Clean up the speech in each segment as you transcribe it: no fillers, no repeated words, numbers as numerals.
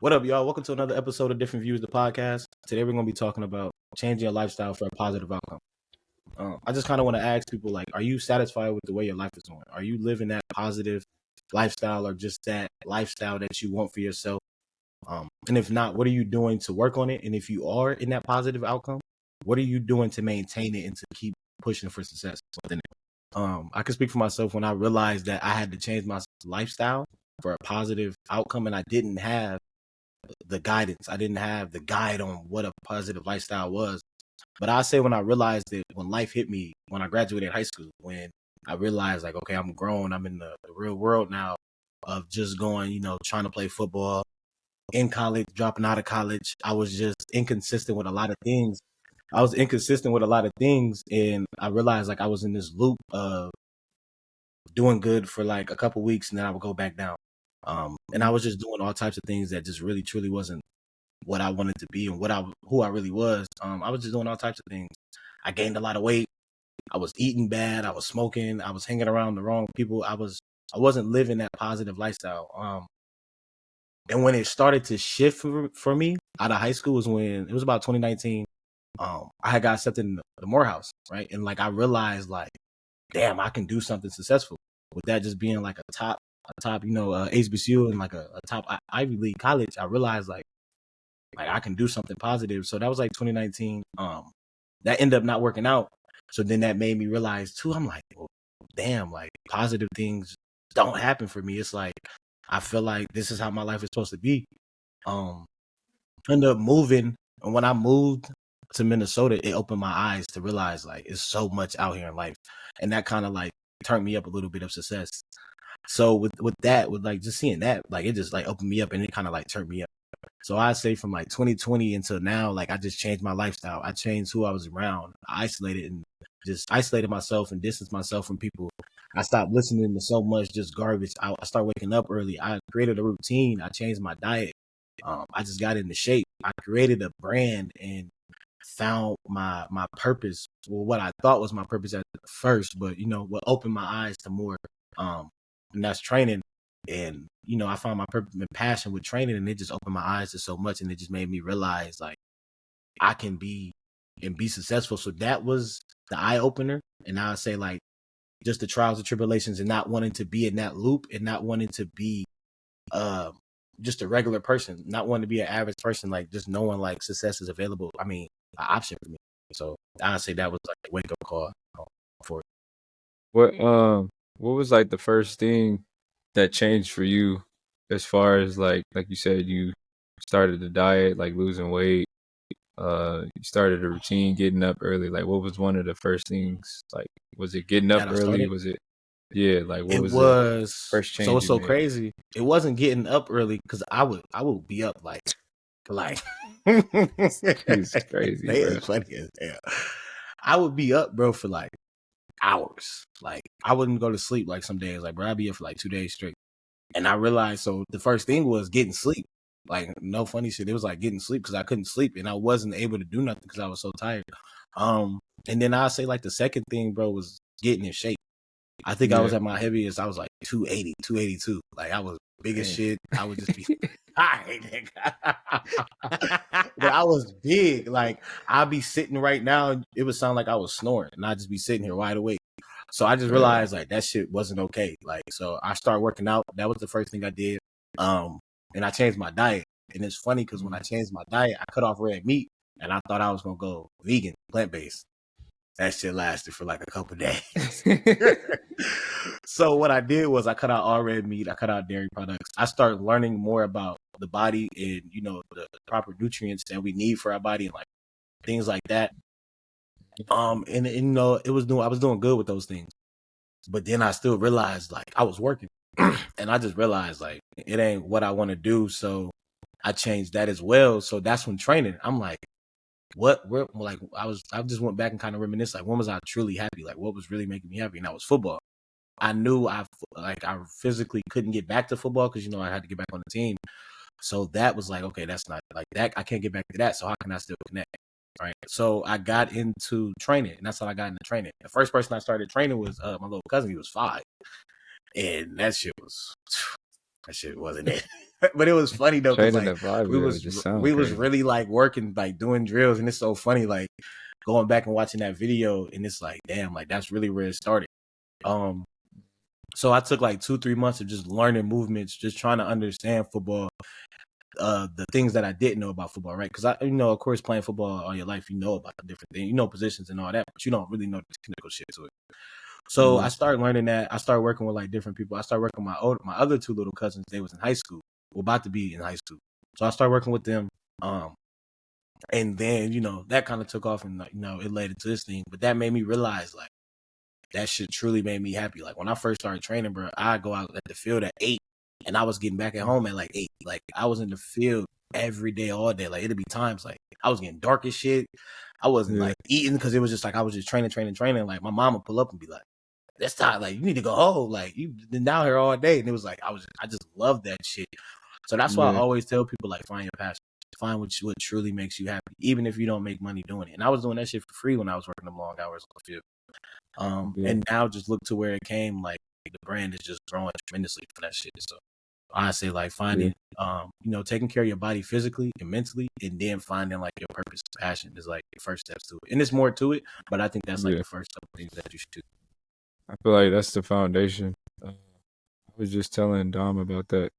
What up, y'all? Welcome to another episode of Different Views, the podcast. Today we're going to be talking about changing your lifestyle for a positive outcome. I just kind of want to ask people, like, are you satisfied with the way your life is going? Are you living that positive lifestyle or just that lifestyle that you want for yourself? And if not, what are you doing to work on it? And if you are in that positive outcome, what are you doing to maintain it and to keep pushing for success within it? I can speak for myself when I realized that I had to change my lifestyle for a positive outcome, and I didn't have the guidance. I didn't have the guide on what a positive lifestyle was. But I say when I realized it, when life hit me, when I graduated high school, when I realized like, okay, I'm grown, I'm in the real world now of just going, trying to play football in college, dropping out of college. I was just inconsistent with a lot of things. And I realized like I was in this loop of doing good for like a couple weeks and then I would go back down. And I was just doing all types of things that just really truly wasn't what I wanted to be and who I really was. I was just doing all types of things. I gained a lot of weight. I was eating bad. I was smoking. I was hanging around the wrong people. I wasn't living that positive lifestyle. And when it started to shift for me out of high school was when it was about 2019. I had got accepted in the Morehouse, right? And like I realized like, damn, I can do something successful with that just being like a top, HBCU and like a top Ivy League college. I realized like I can do something positive. So that was like 2019. That ended up not working out. So then that made me realize too, I'm like, well, damn, like positive things don't happen for me. It's like, I feel like this is how my life is supposed to be. Ended up moving. And when I moved to Minnesota, it opened my eyes to realize like, it's so much out here in life. And that kind of like turned me up a little bit of success. So with that, with like just seeing that, like it just like opened me up and it kind of like turned me up. So I say from like 2020 until now, like I just changed my lifestyle. I changed who I was around. I isolated myself and distanced myself from people. I stopped listening to so much just garbage. I started waking up early. I created a routine. I changed my diet. I just got into shape. I created a brand and found my purpose. Well, what I thought was my purpose at first, but what opened my eyes to more. And that's training. And, I found my purpose and passion with training and it just opened my eyes to so much. And it just made me realize like I can be and be successful. So that was the eye opener. And I would say like just the trials and tribulations and not wanting to be in that loop and not wanting to be just a regular person, not wanting to be an average person, like just knowing like success is available. I mean, an option for me. So I'd say that was like a wake up call for it. What was like the first thing that changed for you as far as like you said, you started the diet, like losing weight, you started a routine, getting up early. Like what was one of the first things? Like was it getting up That I early? started. Was it like what It was the was first so change it's you so made? crazy. It wasn't getting up early because I would be up like It's crazy, they bro. is funny as hell. I would be up, bro, for like hours. Like I wouldn't go to sleep like some days. Like bro, I'd be up for like 2 days straight. And I realized so the first thing was getting sleep. Like no funny shit. It was like getting sleep because I couldn't sleep and I wasn't able to do nothing because I was so tired. And then I'd say like the second thing, bro, was getting in shape. I think I was Yeah. at my heaviest. I was like 280, 282. Like I was big as Damn. shit. I would just be but I was big. Like I'd be sitting right now. It would sound like I was snoring and I'd just be sitting here wide awake. So I just realized like that shit wasn't okay. Like, so I started working out. That was the first thing I did. And I changed my diet. And it's funny because when I changed my diet, I cut off red meat and I thought I was going to go vegan, plant-based. That shit lasted for like a couple days. So what I did was I cut out all red meat. I cut out dairy products. I started learning more about the body and, the proper nutrients that we need for our body and like things like that. And I was doing good with those things. But then I still realized like I was working and I just realized like it ain't what I want to do. So I changed that as well. So that's when training, I'm like, I just went back and kind of reminisced, like when was I truly happy? Like what was really making me happy? And that was football. I knew I physically couldn't get back to football because, I had to get back on the team. So that was like, okay, that's not like that. I can't get back to that. So how can I still connect? Right. So I got into training and that's how I got into training. The first person I started training was my little cousin. He was 5. And that shit wasn't it. But it was funny though, because Training like a 5-year-old we just sound we was crazy. really like working, like doing drills, and it's so funny, like going back and watching that video, and it's like, damn, like that's really where it started. Um, so I took like 2-3 months of just learning movements, just trying to understand football, the things that I didn't know about football, right? Because I, of course, playing football all your life, you know about the different things, positions and all that, but you don't really know the technical shit to it. So I Yeah, started learning that. I started working with like different people. I started working with my other two little cousins. They was in high school, well, about to be in high school. So I started working with them. Um, and then that kind of took off, and like, it led into this thing. But that made me realize, like, that shit truly made me happy. Like when I first started training, bro, I go out at the field at 8, and I was getting back at home at like 8. Like I was in the field every day, all day. Like it'd be times like I was getting dark as shit. I wasn't yeah, like eating because it was just like I was just training, training, training. Like my mom would pull up and be like, "That's time. Like you need to go home. Like you've been down here all day." And it was like I just love that shit. So that's why I yeah, always tell people, like, find your passion. Find what truly makes you happy, even if you don't make money doing it. And I was doing that shit for free when I was working them long hours on the field. yeah, And now just look to where it came. Like the brand is just growing tremendously for that shit. So I say, like, yeah, finding, taking care of your body physically and mentally, and then finding like your purpose, passion is like the first steps to it. And there's more to it, but I think that's like yeah. the first couple things that you should do. I feel like that's the foundation. I was just telling Dom about that.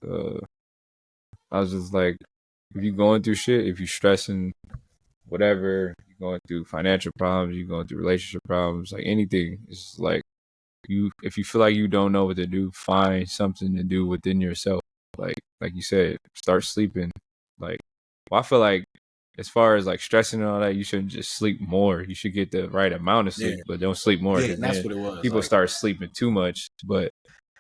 Uh, I was just like, if you going through shit, if you stressing, whatever, you're going through financial problems, you're going through relationship problems, like anything, it's just like if you feel like you don't know what to do, find something to do within yourself. Like you said, start sleeping. Like, well, I feel like as far as like stressing and all that, you shouldn't just sleep more. You should get the right amount of Yeah, sleep, but don't sleep more, yeah, because and that's then what it was. people Like, start sleeping too much. But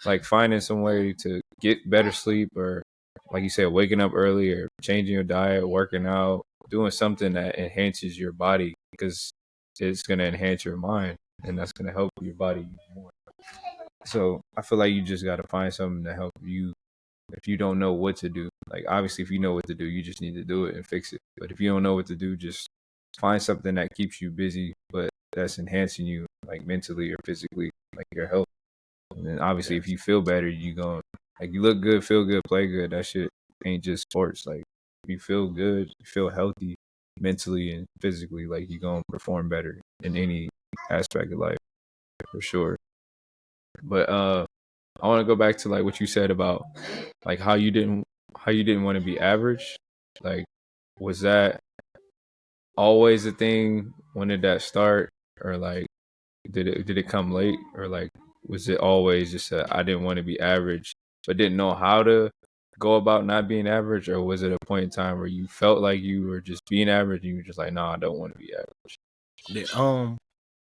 like finding some way to get better sleep, or like you said, waking up early, or changing your diet, working out, doing something that enhances your body, because it's going to enhance your mind, and that's going to help your body more. So I feel like you just got to find something to help you if you don't know what to do. Like, obviously, if you know what to do, you just need to do it and fix it. But if you don't know what to do, just find something that keeps you busy, but that's enhancing you, like mentally or physically, like your health. And then obviously, if yes, you feel better, you go like you look good, feel good, play good. That shit ain't just sports. Like, if you feel good, you feel healthy mentally and physically, like you gonna perform better in any aspect of life for sure. But I want to go back to like what you said about like how you didn't want to be average. Like, was that always a thing? When did that start? Or like, did it come late? Or like, was it always just I didn't want to be average, but didn't know how to go about not being average? Or was it a point in time where you felt like you were just being average and you were just like, no, I don't want to be average? yeah.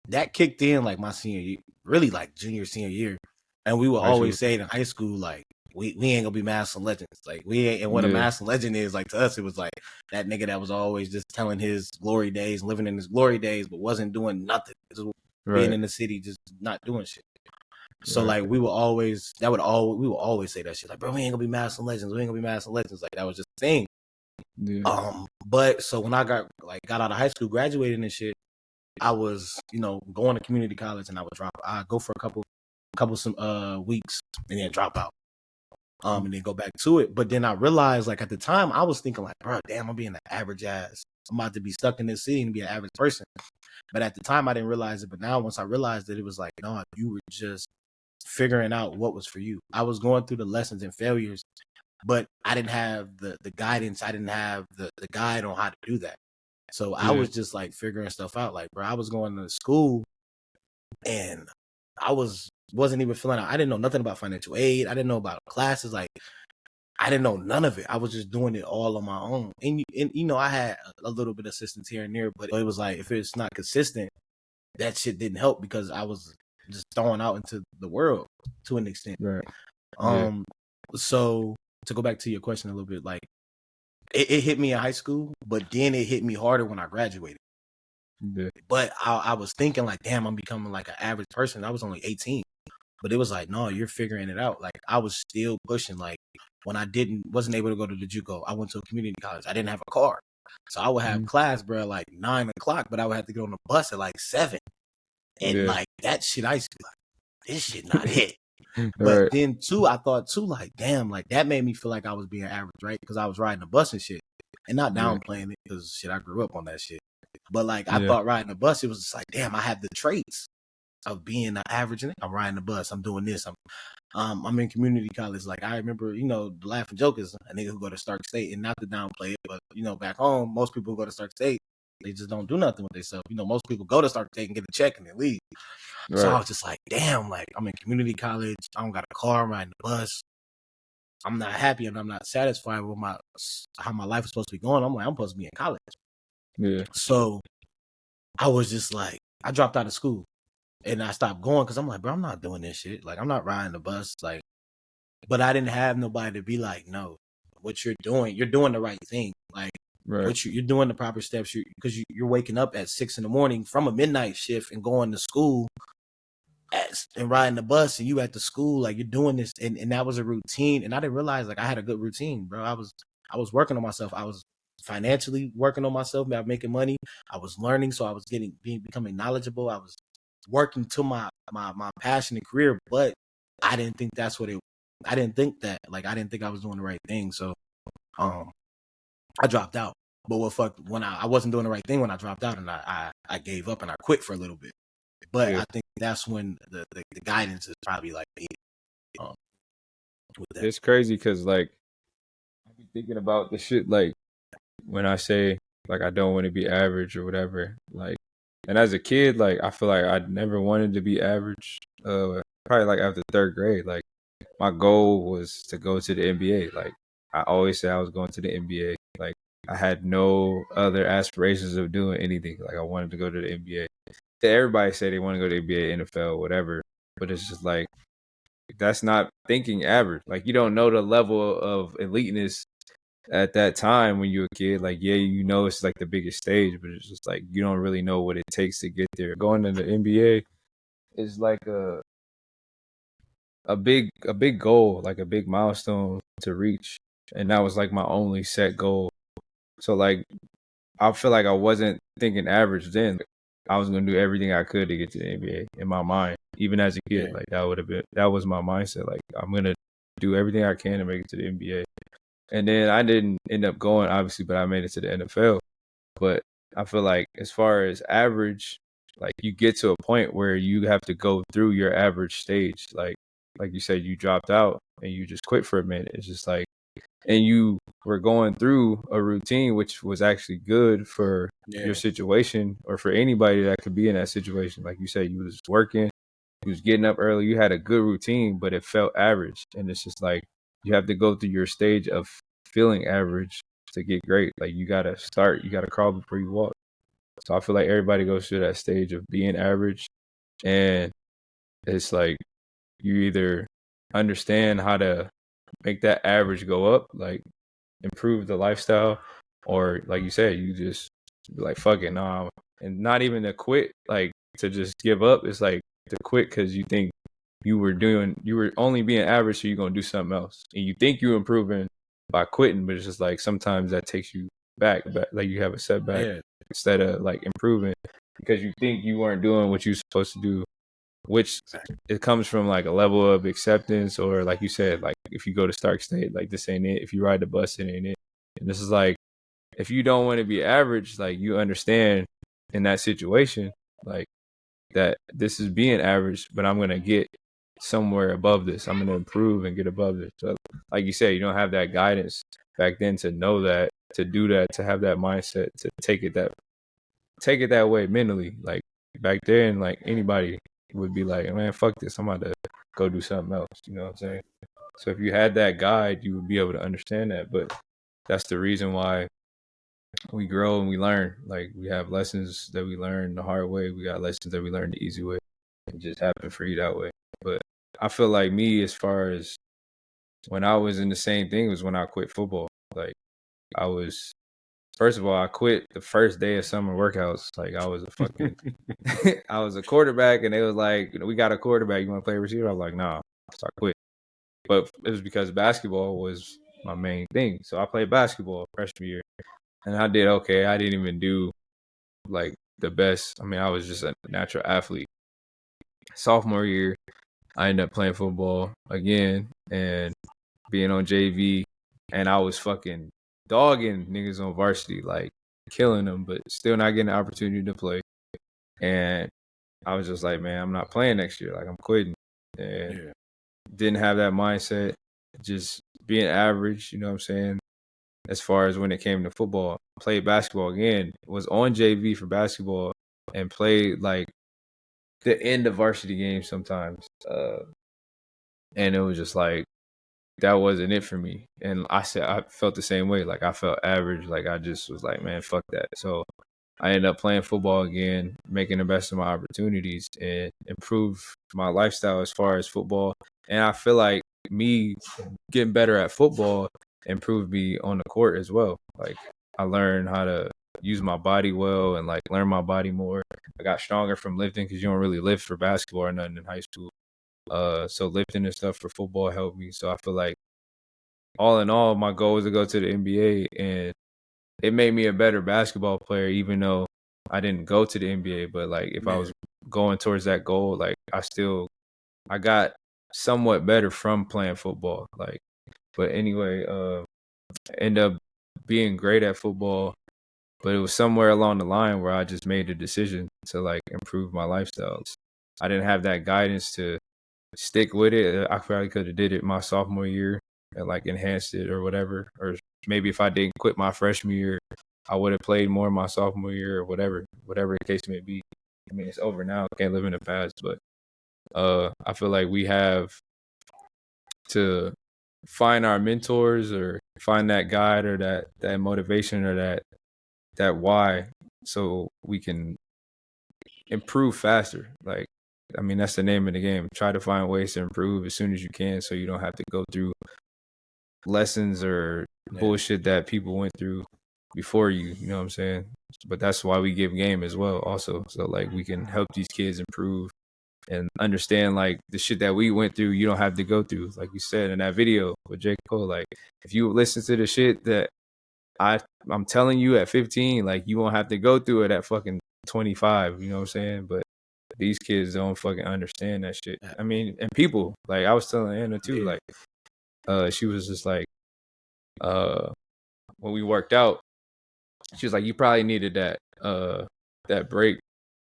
That kicked in like my senior year, really like junior, senior year. And we would High school? always say it in high school, like, we ain't gonna be Master Legends. Like we ain't, and what a Yeah, Master Legend is, like to us, it was like that nigga that was always just telling his glory days, living in his glory days, but wasn't doing nothing. Just being right, in the city, just not doing shit. So right, like we would always say that shit. Like, bro, we ain't gonna be Master Legends, we ain't gonna be Master Legends. Like that was just the thing. yeah, But so when I got out of high school, graduated and shit, I was, going to community college, and I would drop. I go for a couple some weeks and then drop out. And then go back to it. But then I realized, like, at the time I was thinking like, bro, damn, I'm being an average ass. I'm about to be stuck in this city and be an average person. But at the time I didn't realize it. But now once I realized it, it was like, no, you were just figuring out what was for you. I was going through the lessons and failures, but I didn't have the guidance. I didn't have the guide on how to do that. So I yeah, was just like figuring stuff out. Like, bro, I was going to school, and wasn't even feeling out. I didn't know nothing about financial aid. I didn't know about classes. Like, I didn't know none of it. I was just doing it all on my own. And I had a little bit of assistance here and there, but it was like, if it's not consistent, that shit didn't help, because I was just throwing out into the world to an extent. right, yeah, Um, so to go back to your question a little bit, like, it hit me in high school, but then it hit me harder when I graduated. yeah, But I was thinking like, damn, I'm becoming like an average person. I was only 18. But it was like, no, you're figuring it out. Like, I was still pushing. Like, when I wasn't able to go to the JUCO, I went to a community college. I didn't have a car. So I would have class, bro, like 9 o'clock, but I would have to get on the bus at like 7. And yeah, like that shit, I used to be like, this shit not it. But Right. then too, I thought too, like, damn, like that made me feel like I was being average, right? Because I was riding the bus and shit, and not Yeah. downplaying it because shit, I grew up on that shit. But like, I Yeah. thought riding the bus, it was just like, damn, I have the traits of being an average. I'm riding the bus. I'm doing this. I'm in community college. Like I remember, the laughing joke is a nigga who go to Stark State, and not to downplay it, but back home, most people who go to Stark State, they just don't do nothing with themselves. Most people go to Stark State and get a check and then leave. So I Right. was just like, damn, like I'm in community college. I don't got a car, I'm riding the bus. I'm not happy and I'm not satisfied with how my life is supposed to be going. I'm like, I'm supposed to be in college. Yeah. So I was just like, I dropped out of school and I stopped going because I'm like, bro, I'm not doing this shit. Like, I'm not riding the bus. Like, but I didn't have nobody to be like, no, what you're doing the right thing. Like, Right. you're doing the proper steps. Because you're waking up at 6 a.m. from a midnight shift and going to school and riding the bus, and you at the school, like you're doing this, and that was a routine. And I didn't realize like I had a good routine, bro. I was working on myself. I was financially working on myself about making money. I was learning, so I was becoming knowledgeable. I was working to my passion and career, but I didn't think that's what it. I didn't think that. Like I didn't think I was doing the right thing. So I dropped out. But what fuck when I wasn't doing the right thing when I dropped out, and I gave up and I quit for a little bit. But Yeah. I think that's when the guidance is probably like um, with that. It's crazy because like I be thinking about the shit like when I say like I don't want to be average or whatever. Like, and as a kid, like I feel like I never wanted to be average. Probably like after third grade, like my goal was to go to the NBA. Like I always said I was going to the NBA. Like I had no other aspirations of doing anything. Like I wanted to go to the NBA. Everybody say they want to go to the NBA, NFL, whatever. But it's just like that's not thinking average. Like you don't know the level of eliteness at that time when you're a kid. Like yeah, it's like the biggest stage, but it's just like you don't really know what it takes to get there. Going to the NBA is like a big goal, like a big milestone to reach. And that was like my only set goal. So like I feel like I wasn't thinking average then. I was gonna do everything I could to get to the NBA in my mind. Even as a kid, Yeah, like that was my mindset. Like I'm gonna do everything I can to make it to the NBA. And then I didn't end up going, obviously, but I made it to the NFL. But I feel like as far as average, like you get to a point where you have to go through your average stage. Like you said, you dropped out and you just quit for a minute. It's just like, and you were going through a routine which was actually good for your yeah, situation or for anybody that could be in that situation. Like you said, you was working, you was getting up early, you had a good routine, but it felt average. And it's just like you have to go through your stage of feeling average to get great. Like you gotta crawl before you walk. So I feel like everybody goes through that stage of being average, and it's like you either understand how to make that average go up, like improve the lifestyle, or like you said, you just be like fuck it, nah, and not even to quit, like to just give up. It's like to quit because you think you were only being average, so you're gonna do something else, and you think you're improving by quitting, but it's just like sometimes that takes you back, like you have a setback yeah. instead of like improving because you think you weren't doing what you're supposed to do, which Exactly. it comes from like a level of acceptance, or like you said, like if you go to Stark State, like this ain't it. If you ride the bus, it ain't it. And this is like if you don't want to be average, like you understand in that situation, like that this is being average, but I'm gonna get somewhere above this. I'm gonna improve and get above this. So, like you said, you don't have that guidance back then to know that, to do that, to have that mindset, to take it that way mentally. Like back then, like anybody would be like, man, fuck this. I'm about to go do something else. You know what I'm saying? So if you had that guide, you would be able to understand that. But that's the reason why we grow and we learn. Like we have lessons that we learn the hard way. We got lessons that we learn the easy way. It just happened for you that way. But I feel like me, as far as when I was in the same thing, was when I quit football. Like I was, first of all, I quit the first day of summer workouts. Like I was a fucking, I was a quarterback, and they was like, we got a quarterback. You want to play receiver? I was like, nah. So I quit. But it was because basketball was my main thing. So I played basketball freshman year, and I did okay. I didn't even do like the best. I mean, I was just a natural athlete. Sophomore year, I ended up playing football again and being on JV, and I was fucking dogging niggas on varsity, like killing them, but still not getting the opportunity to play. And I was just like, man, I'm not playing next year. Like, I'm quitting. And didn't have that mindset, just being average, you know what I'm saying? As far as when it came to football, played basketball again, was on JV for basketball and played like the end of varsity games sometimes. And it was just like, that wasn't it for me. And I felt the same way. Like, I felt average. Like, I just was like, man, fuck that. So I ended up playing football again, making the best of my opportunities and improve my lifestyle as far as football. And I feel like me getting better at football improved me on the court as well. Like, I learned how to use my body well and like learn my body more. I got stronger from lifting because you don't really lift for basketball or nothing in high school. So lifting and stuff for football helped me. So I feel like all in all, my goal was to go to the NBA, and it made me a better basketball player, even though I didn't go to the NBA. But like, if I was going towards that goal, like I got somewhat better from playing football. Like, but anyway, I ended up being great at football, but it was somewhere along the line where I just made a decision to like improve my lifestyles. I didn't have that guidance to stick with it. I probably could have did it my sophomore year and like enhanced it or whatever. Or maybe if I didn't quit my freshman year, I would have played more my sophomore year or whatever the case may be. I mean, it's over now. Can't live in the past, but I feel like we have to find our mentors or find that guide or that motivation or that why, so we can improve faster. Like, I mean, that's the name of the game. Try to find ways to improve as soon as you can, so you don't have to go through lessons or bullshit that people went through before you. You know what I'm saying? But that's why we give game as well, also. So like, we can help these kids improve and understand like the shit that we went through. You don't have to go through, like you said in that video with J. Cole. Like, if you listen to the shit that I'm telling you at 15, like, you won't have to go through it at fucking 25. You know what I'm saying? But these kids don't fucking understand that shit. I mean, and people, like, I was telling Anna too, like, she was just like, when we worked out, she was like, you probably needed that break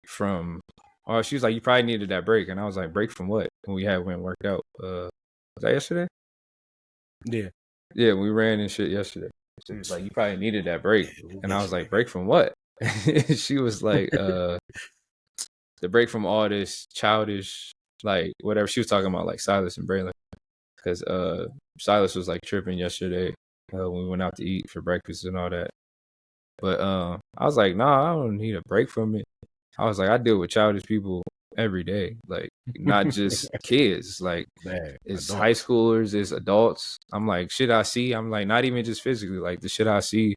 from, or she was like, you probably needed that break. And I was like, break from what? When we went and worked out. Was that yesterday? Yeah. Yeah, we ran and shit yesterday. She was like, you probably needed that break. And I was like, break from what? She was like, the break from all this childish, like, whatever. She was talking about like Silas and Braylon. Because Silas was like tripping yesterday when we went out to eat for breakfast and all that. But I was like, nah, I don't need a break from it. I was like, I deal with childish people every day, like, not just kids. Like, it's high schoolers, it's adults. I'm like, shit I see. I'm like, not even just physically, like the shit I see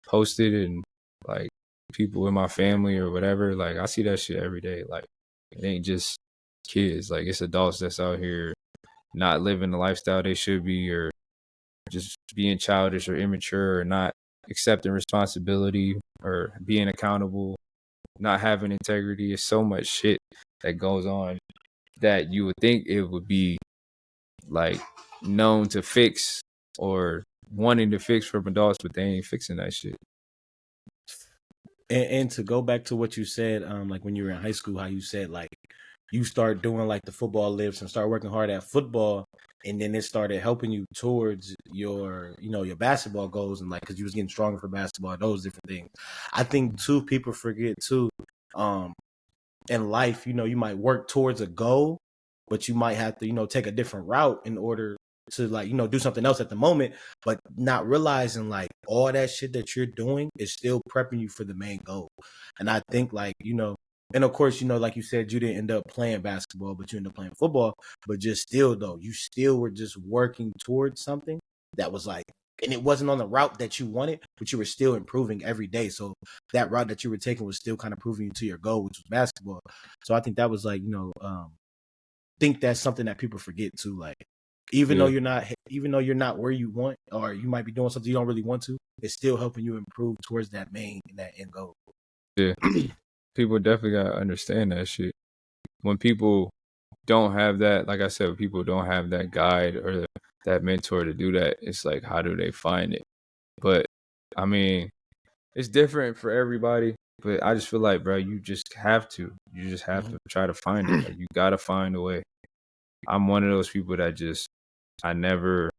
posted and like people in my family or whatever. Like, I see that shit every day. Like, it ain't just kids. Like, it's adults that's out here not living the lifestyle they should be, or just being childish or immature, or not accepting responsibility or being accountable, not having integrity. It's so much shit that goes on that you would think it would be like known to fix or wanting to fix from adults, but they ain't fixing that shit. And to go back to what you said, like when you were in high school, how you said like you start doing like the football lifts and start working hard at football, and then it started helping you towards your, your basketball goals, and like because you was getting stronger for basketball, those different things. I think too, people forget too, in life, you might work towards a goal, but you might have to, take a different route in order to like, do something else at the moment, but not realizing like all that shit that you're doing is still prepping you for the main goal. And I think like, and of course, like you said, you didn't end up playing basketball, but you ended up playing football. But just still though, you still were just working towards something that was like, and it wasn't on the route that you wanted, but you were still improving every day. So that route that you were taking was still kind of proving you to your goal, which was basketball. So I think that was like, think that's something that people forget too. Like, even though you're not where you want, or you might be doing something you don't really want to, it's still helping you improve towards that end goal. Yeah. People definitely gotta understand that shit. When people don't have that, like I said, people don't have that guide or that mentor to do that. It's like, how do they find it? But I mean, it's different for everybody. But I just feel like, bro, you just have to. You just have to try to find it. Like, you gotta find a way. I'm one of those people that just, I never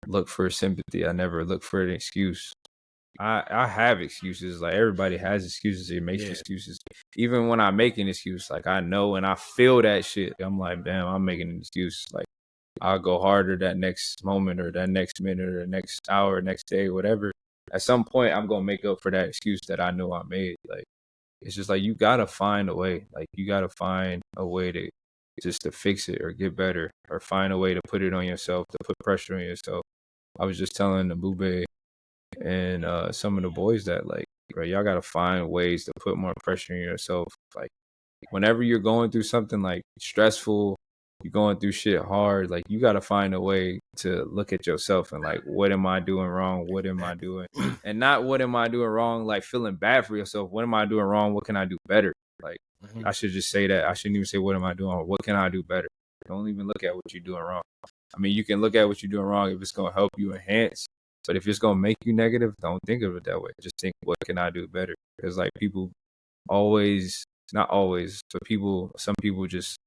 look for sympathy. I never look for an excuse. I have excuses. Like, everybody has excuses. It makes excuses. Even when I make an excuse, like, I know and I feel that shit. I'm like, damn, I'm making an excuse. Like, I'll go harder that next moment or that next minute or next hour, next day, whatever. At some point, I'm gonna make up for that excuse that I know I made. Like, it's just like, you gotta find a way. Like, you gotta find a way to just to fix it or get better or find a way to put it on yourself, to put pressure on yourself. I was just telling the Bube and some of the boys that, like, bro, y'all gotta find ways to put more pressure on yourself. Like, whenever you're going through something like stressful, you're going through shit hard, like, you gotta find a way to look at yourself and like, what am I doing wrong? What am I doing? And not what am I doing wrong, like feeling bad for yourself. What am I doing wrong? What can I do better? Like, I should just say that. I shouldn't even say what am I doing or what can I do better. Don't even look at what you're doing wrong. I mean, you can look at what you're doing wrong if it's gonna help you enhance. But if it's gonna make you negative, don't think of it that way. Just think, what can I do better? Because like, people always, not always, but some people just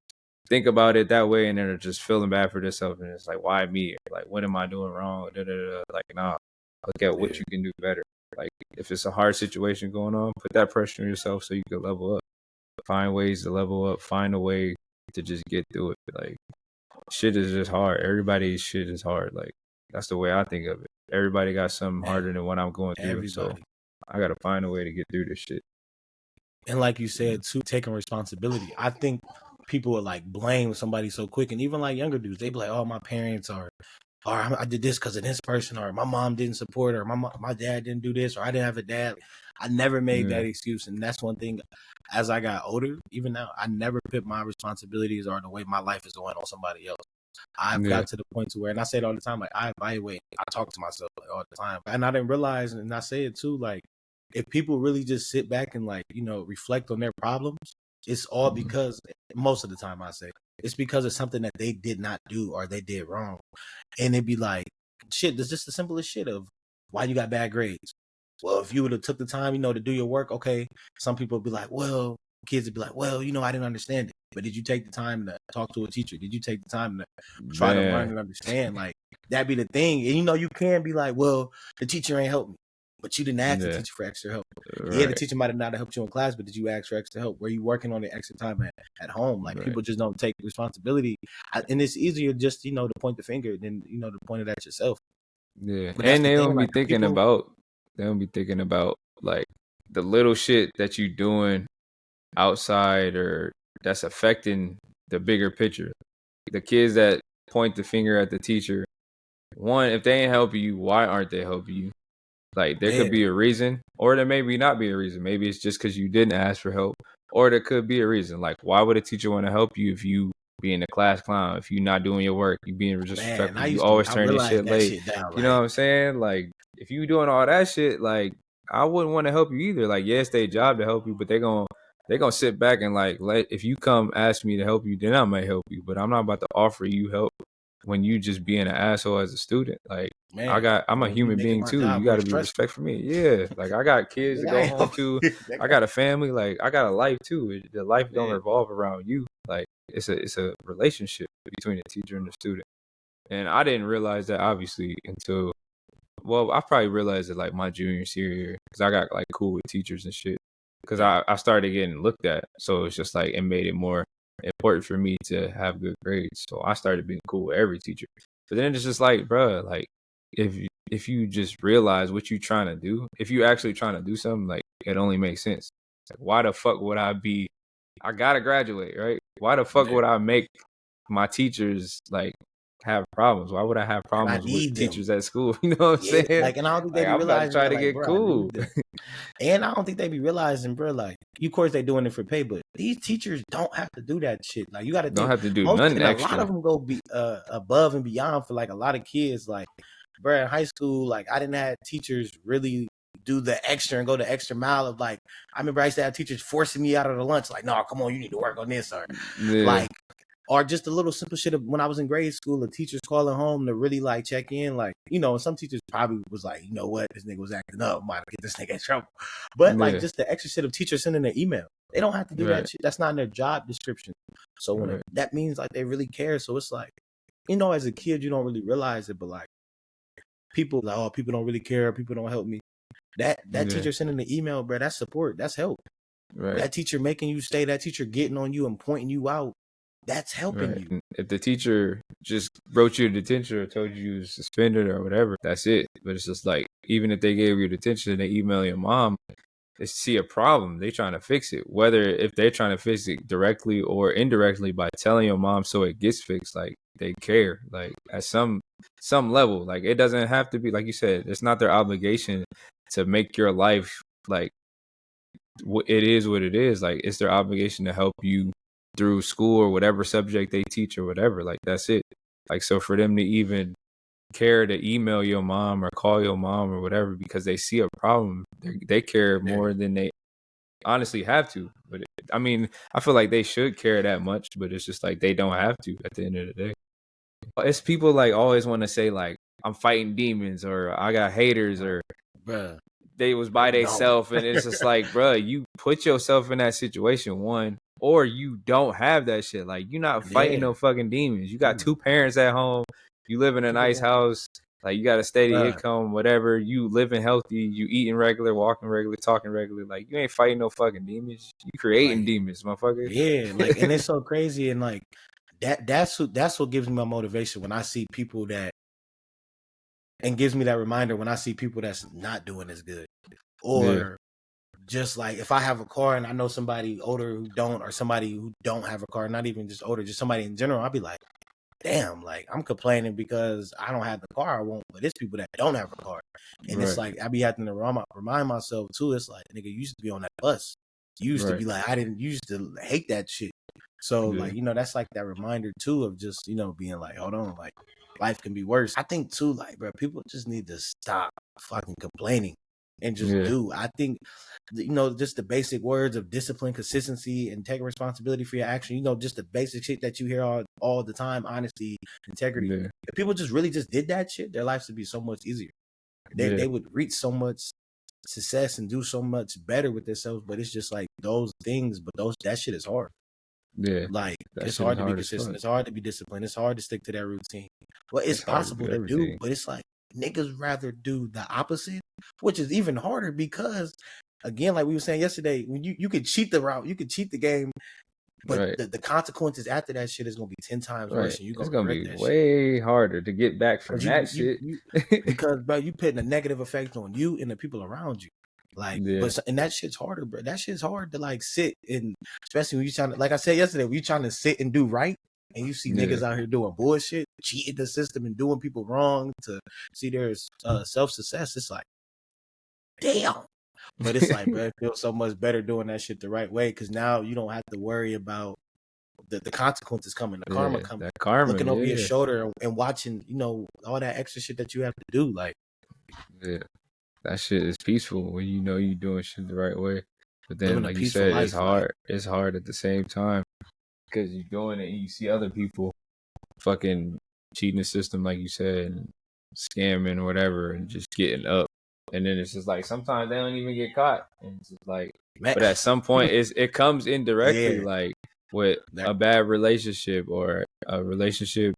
think about it that way, and then they're just feeling bad for themselves, and it's like, why me? Like, what am I doing wrong? Da, da, da. Like, nah, look at what you can do better. Like, if it's a hard situation going on, put that pressure on yourself so you can level up. Find ways to level up. Find a way to just get through it. Like, shit is just hard. Everybody's shit is hard. Like, that's the way I think of it. Everybody got something harder than what I'm going through. So I gotta find a way to get through this shit. And like you said too, taking responsibility. I think people would like blame somebody so quick, and even like younger dudes, they be like, "Oh, my parents are, or I did this because of this person, or my mom didn't support, or my dad didn't do this, or I didn't have a dad." I never made that excuse, and that's one thing. As I got older, even now, I never put my responsibilities or the way my life is going on somebody else. I've got to the point to where, and I say it all the time, like, I evaluate, I talk to myself like, all the time, and I didn't realize, and I say it too, like, if people really just sit back and like, reflect on their problems, it's all because, most of the time I say, it's because of something that they did not do or they did wrong. And it'd be like, shit, it's just the simplest shit of why you got bad grades. Well, if you would have took the time, to do your work, okay. Some people would be like, well, kids would be like, well, I didn't understand it. But did you take the time to talk to a teacher? Did you take the time to try to learn and understand? Like, that'd be the thing. And you can be like, well, the teacher ain't helped me. But you didn't ask the teacher for extra help. Right. Yeah, the teacher might have not helped you in class, but did you ask for extra help? Were you working on the extra time at home? Like, people just don't take responsibility. And it's easier just, to point the finger than, to point it at yourself. Yeah. And they don't be thinking about, like, the little shit that you doing outside or that's affecting the bigger picture. The kids that point the finger at the teacher, one, if they ain't helping you, why aren't they helping you? Like, there could be a reason, or there maybe not be a reason. Maybe it's just because you didn't ask for help, or there could be a reason. Like, why would a teacher want to help you if you being a class clown, if you're not doing your work, you being disrespectful, you always turning shit late. Shit down, you know what I'm saying? Like, if you doing all that shit, like, I wouldn't want to help you either. Like, yeah, it's their job to help you, but they're gonna sit back and like, if you come ask me to help you, then I might help you. But I'm not about to offer you help when you just being an asshole as a student. Like, I'm a human being too. You got to be respect for me. Yeah, like, I got kids to go home to. I got a family. Like, I got a life too. The life don't revolve around you. Like, it's a relationship between the teacher and the student. And I didn't realize that, obviously, until, well, I probably realized it like my junior year, because I got like cool with teachers and shit. Because I started getting looked at, so it's just like, it made it more important for me to have good grades. So I started being cool with every teacher. But then it's just like, bro, like, if you just realize what you're trying to do, if you actually trying to do something, like, it only makes sense. Like, why the fuck would I gotta graduate, right? Why the fuck would I make my teachers like have problems? Why would I have problems with teachers at school? You know what I'm saying? Like, and I don't think they be realizing. I'm about to try to get cool. And I don't think they be realizing, bro, like, of course they doing it for pay, but these teachers don't have to do that shit. Like, you got to don't have to do nothing extra. A lot of them go be above and beyond for like a lot of kids. Like, bro, in high school, like, I didn't have teachers really do the extra and go the extra mile of, like, I remember I used to have teachers forcing me out of the lunch, like, no, come on, you need to work on this, or like, Or just a little simple shit of when I was in grade school, the teachers calling home to really like check in. Like, some teachers probably was like, you know what, this nigga was acting up, might get this nigga in trouble. But like Yeah. just the extra shit of teachers sending an email. They don't have to do Right. that shit. That's not in their job description. So when that means like they really care. So it's like, as a kid, you don't really realize it, but like people like, oh, people don't really care. People don't help me. That teacher sending the email, bro, that's support. That's help. Right. That teacher making you stay, that teacher getting on you and pointing you out, that's helping you. And if the teacher just wrote you detention or told you you was suspended or whatever, that's it. But it's just like, even if they gave you detention and they email your mom, they see a problem, they trying to fix it. Whether if they're trying to fix it directly or indirectly by telling your mom so it gets fixed, like they care. Like at some level, like it doesn't have to be, like you said, it's not their obligation to make your life like it is what it is. Like it's their obligation to help you through school or whatever subject they teach or whatever. Like that's it. Like, so for them to even care to email your mom or call your mom or whatever because they see a problem, they care more than they honestly have to. But I mean, I feel like they should care that much, but it's just like they don't have to at the end of the day. It's people like always want to say like, I'm fighting demons or I got haters or bruh, they was by themselves, and it's just like, bruh, you put yourself in that situation, one, or you don't have that shit. Like, you're not fighting no fucking demons. You got two parents at home. You live in a nice house. Like, you got a steady income, whatever. You living healthy. You eating regular, walking regular, talking regular. Like, you ain't fighting no fucking demons. You creating demons, motherfucker. Yeah, like, and it's so crazy. And like, that's what gives me my motivation when I see people that, and gives me that reminder when I see people that's not doing as good. Or just like if I have a car and I know somebody older who don't, or somebody who don't have a car, not even just older, just somebody in general, I'll be like, damn, like I'm complaining because I don't have the car I want, but it's people that don't have a car. And it's like I be having to remind myself too, it's like, nigga, you used to be on that bus. You used to be like, you used to hate that shit. So like, that's like that reminder too of just, being like, hold on, like life can be worse. I think too, like, bro, people just need to stop fucking complaining and just do. I think, just the basic words of discipline, consistency, and taking responsibility for your action, just the basic shit that you hear all the time, honesty, integrity. If people just really just did that shit, their lives would be so much easier. They would reach so much success and do so much better with themselves. But it's just like those things, but that shit is hard. Yeah, like it's hard to be consistent. It's hard to be disciplined. It's hard to stick to that routine. Well, it's possible to do, but it's like niggas rather do the opposite, which is even harder because, again, like we were saying yesterday, when you could cheat the route, you could cheat the game, but the consequences after that shit is gonna be 10 times worse, and you're gonna be way harder to get back from that shit. Because, bro, you putting a negative effect on you and the people around you. Like, and that shit's harder, bro. That shit's hard to like sit and, especially when you trying to, like I said yesterday, when you trying to sit and do right, and you see niggas out here doing bullshit, cheating the system and doing people wrong to see their self-success. It's like, damn. But it's like, bro, it feels so much better doing that shit the right way because now you don't have to worry about the consequences coming, the karma coming, looking over your shoulder and watching, all that extra shit that you have to do. Like, that shit is peaceful when you know you're doing shit the right way. But then, like you said, it's hard. It's hard at the same time because you're doing it and you see other people fucking cheating the system, like you said, and scamming or whatever, and just getting up. And then it's just like sometimes they don't even get caught, and it's just like, but at some point, it comes indirectly, like with a bad relationship or a relationship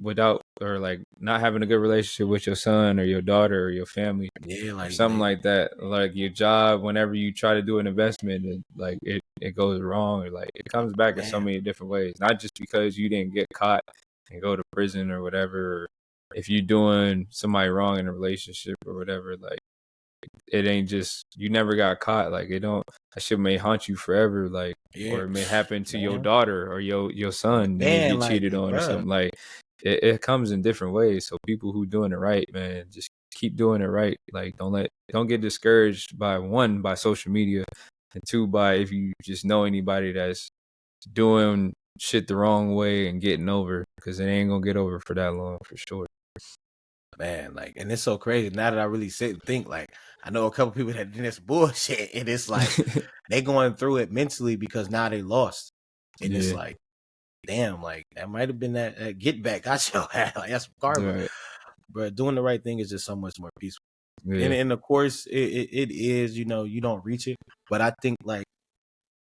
without, or like not having a good relationship with your son or your daughter or your family, like or something like that. Like your job, whenever you try to do an investment and like it goes wrong, or like it comes back in so many different ways. Not just because you didn't get caught and go to prison or whatever. Or if you're doing somebody wrong in a relationship or whatever, like it ain't just you never got caught. Like that shit may haunt you forever. Like or it may happen to your daughter or your son. You may get cheated on or something. Like it comes in different ways. So people who doing it right, man, just keep doing it right. Like don't get discouraged by social media, and two, by if you just know anybody that's doing shit the wrong way and getting over, because it ain't gonna get over for that long for sure. Man, like, and it's so crazy now that I really sit and think, like, I know a couple people that did this bullshit, and it's like they going through it mentally because now they lost, and it's like damn, like that might have been that get back I show had. Like that's karma. Right. But doing the right thing is just so much more peaceful. Yeah. And of course it is, you know, you don't reach it. But I think like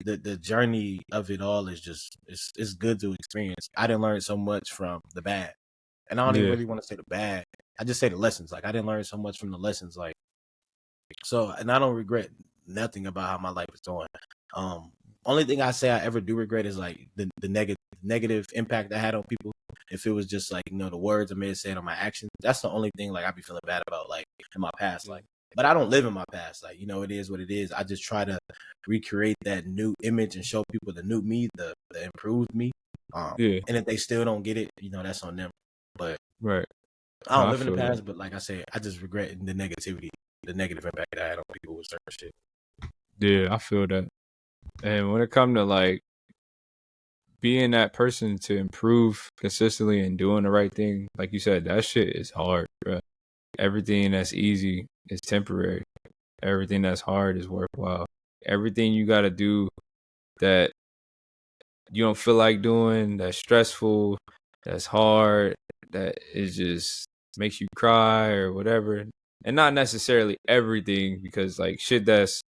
the journey of it all is just it's good to experience. I didn't learn so much from the bad. And I don't even Yeah. really want to say the bad. I just say the lessons. Like I didn't learn so much from the lessons. Like so, and I don't regret nothing about how my life is going. Um, only thing I say I ever do regret is like the negative impact I had on people. If it was just like, you know, the words I may have said on my actions, that's the only thing like I be feeling bad about like in my past. Like, but I don't live in my past. Like, you know, it is what it is. I just try to recreate that new image and show people the new me, the improved me. Yeah. And if they still don't get it, you know, that's on them. But Right. I No, don't I live in the feel that. past. But like I said, I just regret the negativity, the negative impact I had on people with certain shit. Yeah, I feel that. And when it comes to like being that person to improve consistently and doing the right thing, like you said, that shit is hard, bro. Everything that's easy is temporary. Everything that's hard is worthwhile. Everything you got to do that you don't feel like doing, that's stressful, that's hard, that is just makes you cry or whatever. And not necessarily everything, because like shit that's,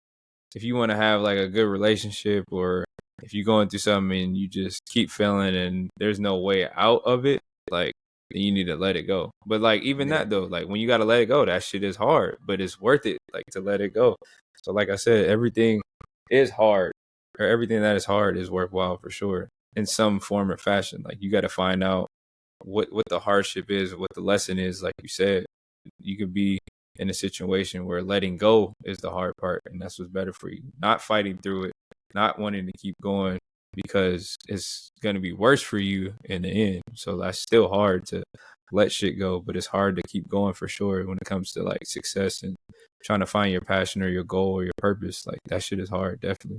if you want to have like a good relationship, or if you're going through something and you just keep feeling and there's no way out of it, like then you need to let it go. But like even Yeah. that though, like when you got to let it go, that shit is hard, but it's worth it like to let it go. So like I said, everything is hard, or everything that is hard is worthwhile for sure in some form or fashion. Like you got to find out what the hardship is, what the lesson is. Like you said, you could be in a situation where letting go is the hard part, and that's what's better for you. Not fighting through it, not wanting to keep going because it's going to be worse for you in the end. So that's still hard to let shit go, but it's hard to keep going for sure when it comes to like success and trying to find your passion or your goal or your purpose. Like that shit is hard, definitely.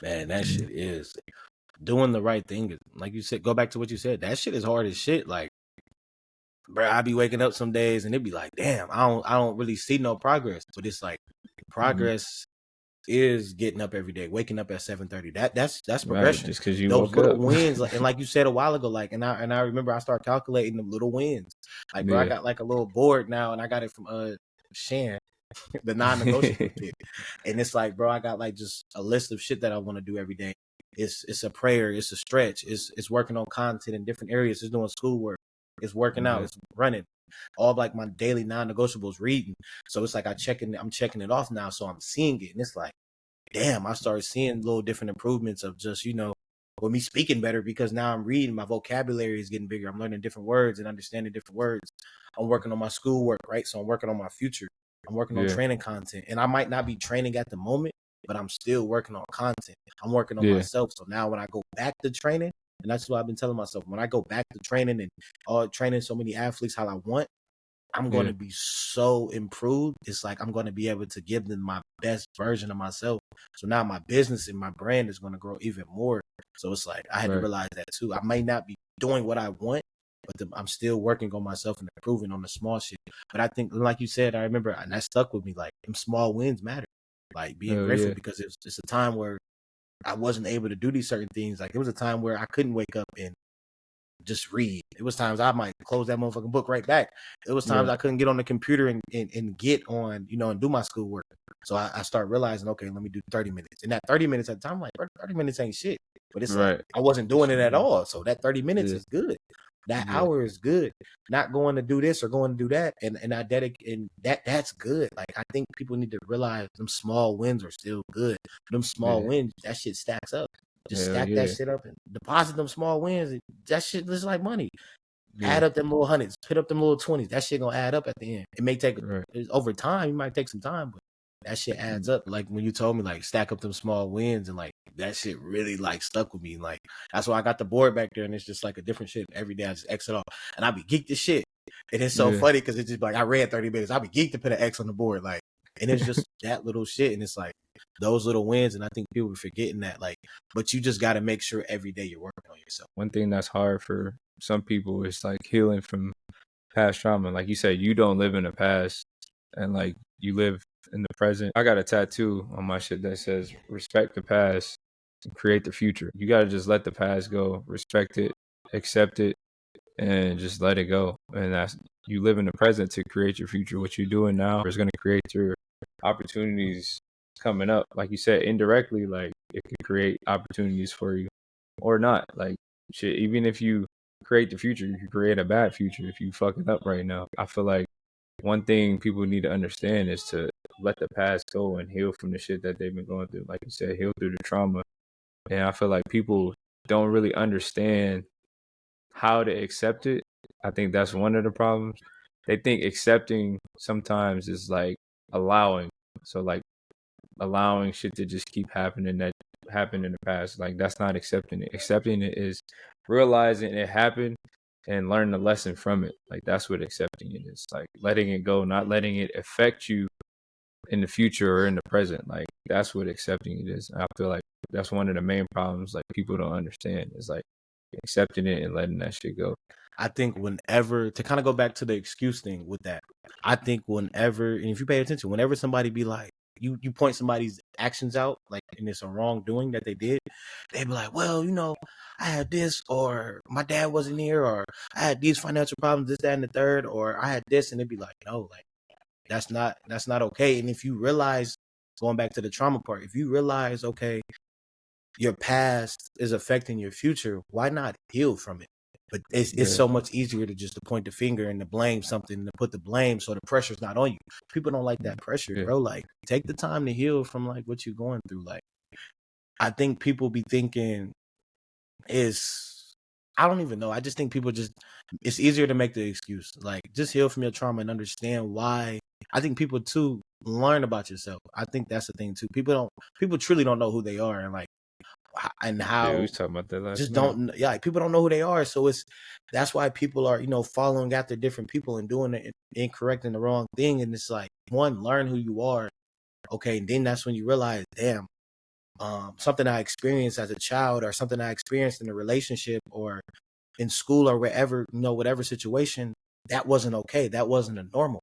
Man, that shit is doing the right thing. Like you said, go back to what you said. That shit is hard as shit. Like, bro, I be waking up some days and it be like, damn, I don't really see no progress. But it's like Mm-hmm. progress is getting up every day, waking up at 7:30. That's Right, progression. just because you Those woke little up. wins, like, and like you said a while ago, like, and I remember I started calculating the little wins. Like, bro, I Yeah. got like a little board now, and I got it from Shan, the non-negotiable shit. And it's like, bro, I got like just a list of shit that I want to do every day. It's a prayer, it's a stretch, it's working on content in different areas, it's doing schoolwork, it's working out, Yeah. it's running. All like my daily non-negotiables reading. So it's like I'm checking it off now. So I'm seeing it. And it's like, damn, I started seeing little different improvements of just, you know, with me speaking better because now I'm reading, my vocabulary is getting bigger. I'm learning different words and understanding different words. I'm working on my schoolwork, right? So I'm working on my future. I'm working on Yeah. training content. And I might not be training at the moment, but I'm still working on content. I'm working on Yeah. myself. So now when I go back to training, and that's what I've been telling myself, when I go back to training and training so many athletes how I want, I'm going Yeah. to be so improved. It's like I'm going to be able to give them my best version of myself. So now my business and my brand is going to grow even more. So it's like I had to Right. realize that too. I may not be doing what I want, but I'm still working on myself and improving on the small shit. But I think, like you said, I remember, and that stuck with me. Like them small wins matter. Like being Oh grateful yeah. because it's a time where I wasn't able to do these certain things. Like it was a time where I couldn't wake up and just read. It was times I might close that motherfucking book right back. It was times Right. I couldn't get on the computer and get on, you know, and do my schoolwork. So I start realizing, okay, let me do 30 minutes. And that 30 minutes at the time, I'm like, 30 minutes ain't shit. But it's like Right. I wasn't doing it at all. So that 30 minutes Yeah. is good. That Yeah. hour is good. Not going to do this or going to do that. And I dedicate and that's good. Like I think people need to realize them small wins are still good. Them small Yeah. wins, that shit stacks up. Just Hell stack that yeah. shit up and deposit them small wins. That shit is like money. Yeah. Add up them little hundreds, put up them little 20s. That shit gonna add up at the end. It may take Right. over time. You might take some time, but that shit adds up. Like when you told me, like stack up them small wins, and like that shit really like stuck with me. Like that's why I got the board back there, and it's just like a different shit every day. I just X it off, and I be geeked as shit. And it's so Yeah. funny because it's just like I read 30 minutes. I be geeked to put an X on the board, like, and it's just that little shit, and it's like those little wins. And I think people are forgetting that, like, but you just got to make sure every day you're working on yourself. One thing that's hard for some people is like healing from past trauma. Like you said, you don't live in the past, and like you live in the present. I got a tattoo on my shit that says respect the past and create the future. You got to just let the past go, respect it, accept it, and just let it go. And that's, you live in the present to create your future. What you're doing now is going to create your opportunities coming up. Like you said, indirectly, like it can create opportunities for you or not. Like shit, even if you create the future, you can create a bad future if you fuck it up right now. I feel like one thing people need to understand is to let the past go and heal from the shit that they've been going through. Like you said, heal through the trauma. And I feel like people don't really understand how to accept it. I think that's one of the problems. They think accepting sometimes is like allowing. So like allowing shit to just keep happening that happened in the past. Like that's not accepting it. Accepting it is realizing it happened and learn the lesson from it. Like that's what accepting it is. Like letting it go, not letting it affect you in the future or in the present. Like that's what accepting it is. And I feel like that's one of the main problems like people don't understand is like accepting it and letting that shit go. I think whenever, to kind of go back to the excuse thing with that, I think whenever, and if you pay attention, whenever somebody be like, you point somebody's actions out, like, and it's a wrongdoing that they did, they be like, well, I had this, or my dad wasn't here, or I had these financial problems, this, that, and the third, or I had this, and it'd be like, no, like, that's not okay. And if you realize, going back to the trauma part, if you realize, okay, your past is affecting your future, why not heal from it? But it's Yeah. so much easier to just to point the finger and to blame something, to put the blame so the pressure's not on you. People don't like that pressure, Yeah. bro. Like, take the time to heal from like what you're going through. Like, I think people be thinking is, I don't even know. I just think people just, it's easier to make the excuse. Like, just heal from your trauma and understand why. I think people too learn about yourself. I think that's the thing too. People truly don't know who they are, and like, and Yeah, we how, was talking about that last just night. don't, yeah, like, people don't know who they are. So that's why people are, following after different people and doing the incorrect and the wrong thing. And it's like, one, learn who you are. Okay. And then that's when you realize, damn, something I experienced as a child, or something I experienced in a relationship or in school or wherever, whatever situation, that wasn't okay. That wasn't a normal.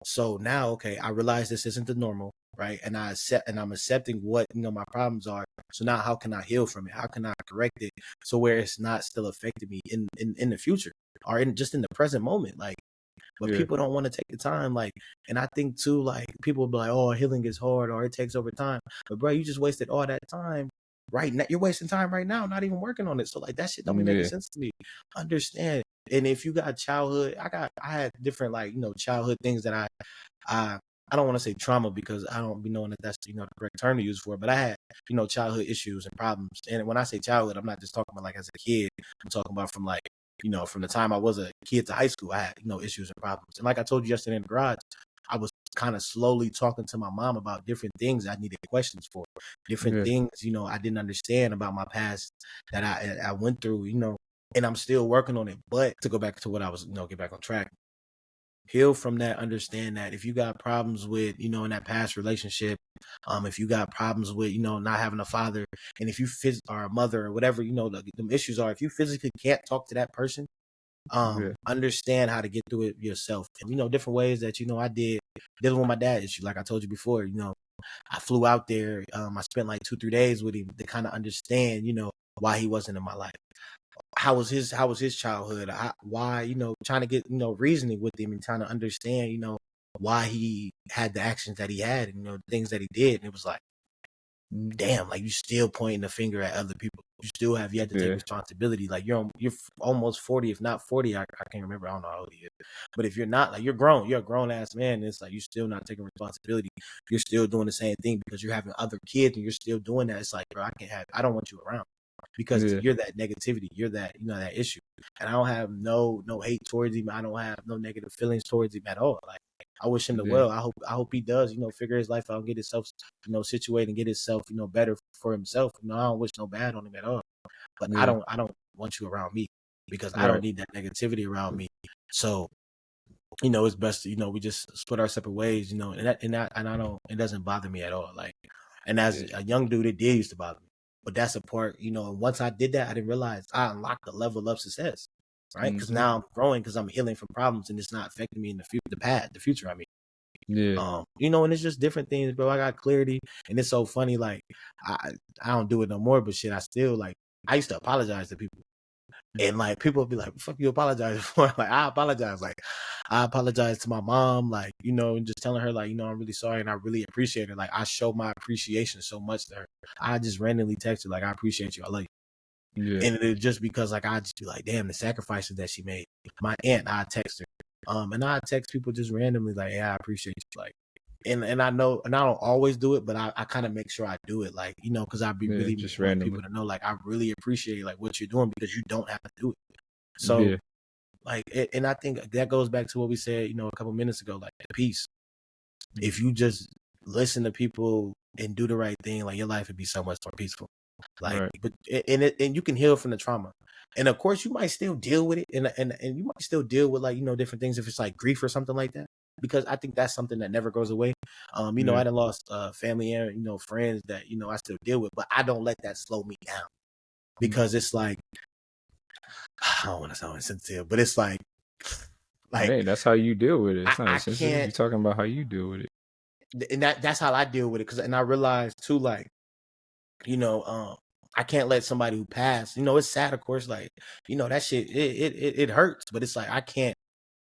So now, okay, I realize this isn't the normal, right? And I'm accepting what my problems are. So now, how can I heal from it? How can I correct it so where it's not still affecting me in the future, or just in the present moment? Like, but Yeah. people don't want to take the time, like, and I think too, like, people be like, oh, healing is hard, or it takes over time. But bro, you just wasted all that time. Right now, you're wasting time right now, not even working on it. So like, that shit don't be making Yeah. sense to me. Understand? And if you got childhood, I had different, like, childhood things that I I don't want to say trauma, because I don't be knowing that that's the correct term to use for it. But I had childhood issues and problems. And when I say childhood, I'm not just talking about like as a kid. I'm talking about from like from the time I was a kid to high school. I had issues and problems. And like I told you yesterday in the garage, I was kind of slowly talking to my mom about different things I needed questions for, different Yeah. things I didn't understand about my past that I went through. And I'm still working on it. But to go back to what I was, get back on track, heal from that. Understand that if you got problems with in that past relationship, if you got problems with not having a father, and if you or a mother, or whatever the issues are, if you physically can't talk to that person, Yeah. understand how to get through it yourself. And different ways that I did dealing with my dad issue. Like I told you before, I flew out there. I spent like 2-3 days with him to kind of understand why he wasn't in my life. How was his childhood? Why, trying to get, reasoning with him and trying to understand, why he had the actions that he had, and, the things that he did. And it was like, damn, like, you still pointing the finger at other people. You still have yet to take Yeah. responsibility. Like, you're almost 40, if not 40. I can't remember. I don't know how old he is. But if you're not, like, you're grown. You're a grown ass man. And it's like, you're still not taking responsibility. You're still doing the same thing because you're having other kids and you're still doing that. It's like, bro, I don't want you around, because Yeah. you're that negativity. You're that, that issue. And I don't have no hate towards him. I don't have no negative feelings towards him at all. Like, I wish him the Yeah. well. I hope he does, figure his life out and get himself, situated and get himself, better for himself. I don't wish no bad on him at all. But I Yeah. don't want you around me, because I don't Right. need that negativity around me. So, it's best to, we just split our separate ways, and I don't, it doesn't bother me at all. Like, and as Yeah. a young dude, it did used to bother me. But that's a part, and once I did that, I didn't realize I unlocked the level of success, right? Because Mm-hmm. now I'm growing, because I'm healing from problems, and it's not affecting me in the future. The future, I mean. Yeah. You know, and it's just different things, bro. I got clarity, and it's so funny. Like I I don't do it no more, but shit, I still like. I used to apologize to people. And like people would be like, "Fuck you apologize for?" Like I apologize. Like I apologize to my mom. Like you know, and just telling her like, you know, I'm really sorry and I really appreciate her. Like I show my appreciation so much to her. I just randomly text her like, "I appreciate you. I love you." Yeah. And it just because like I just be like, "Damn, the sacrifices that she made." My aunt, I text her. And I text people just randomly like, "Yeah, I appreciate you." Like. And I know, and I don't always do it, but I kind of make sure I do it, like, you know, because I be Yeah. really Just want randomly. people to know, like, I really appreciate like what you're doing because you don't have to do it. So Yeah. like, and I think that goes back to what we said, you know, a couple minutes ago, like the peace. If you just listen to people and do the right thing, like your life would be so much more peaceful. Like, Right. but and you can heal from the trauma, and of course you might still deal with it, and you might still deal with like, you know, different things if it's like grief or something like that. Because I think that's something that never goes away. You know, Yeah. I done lost family and, you know, friends that, you know, I still deal with, but I don't let that slow me down because it's like I don't want to sound insensitive, but it's like Hey, that's how you deal with it. It's not I insensitive. can't, You're talking about how you deal with it. and that's how I deal with it. Cause and I realized too, like, you know, I can't let somebody who passed, you know, it's sad, of course, like, you know, that shit, it hurts, but it's like, I can't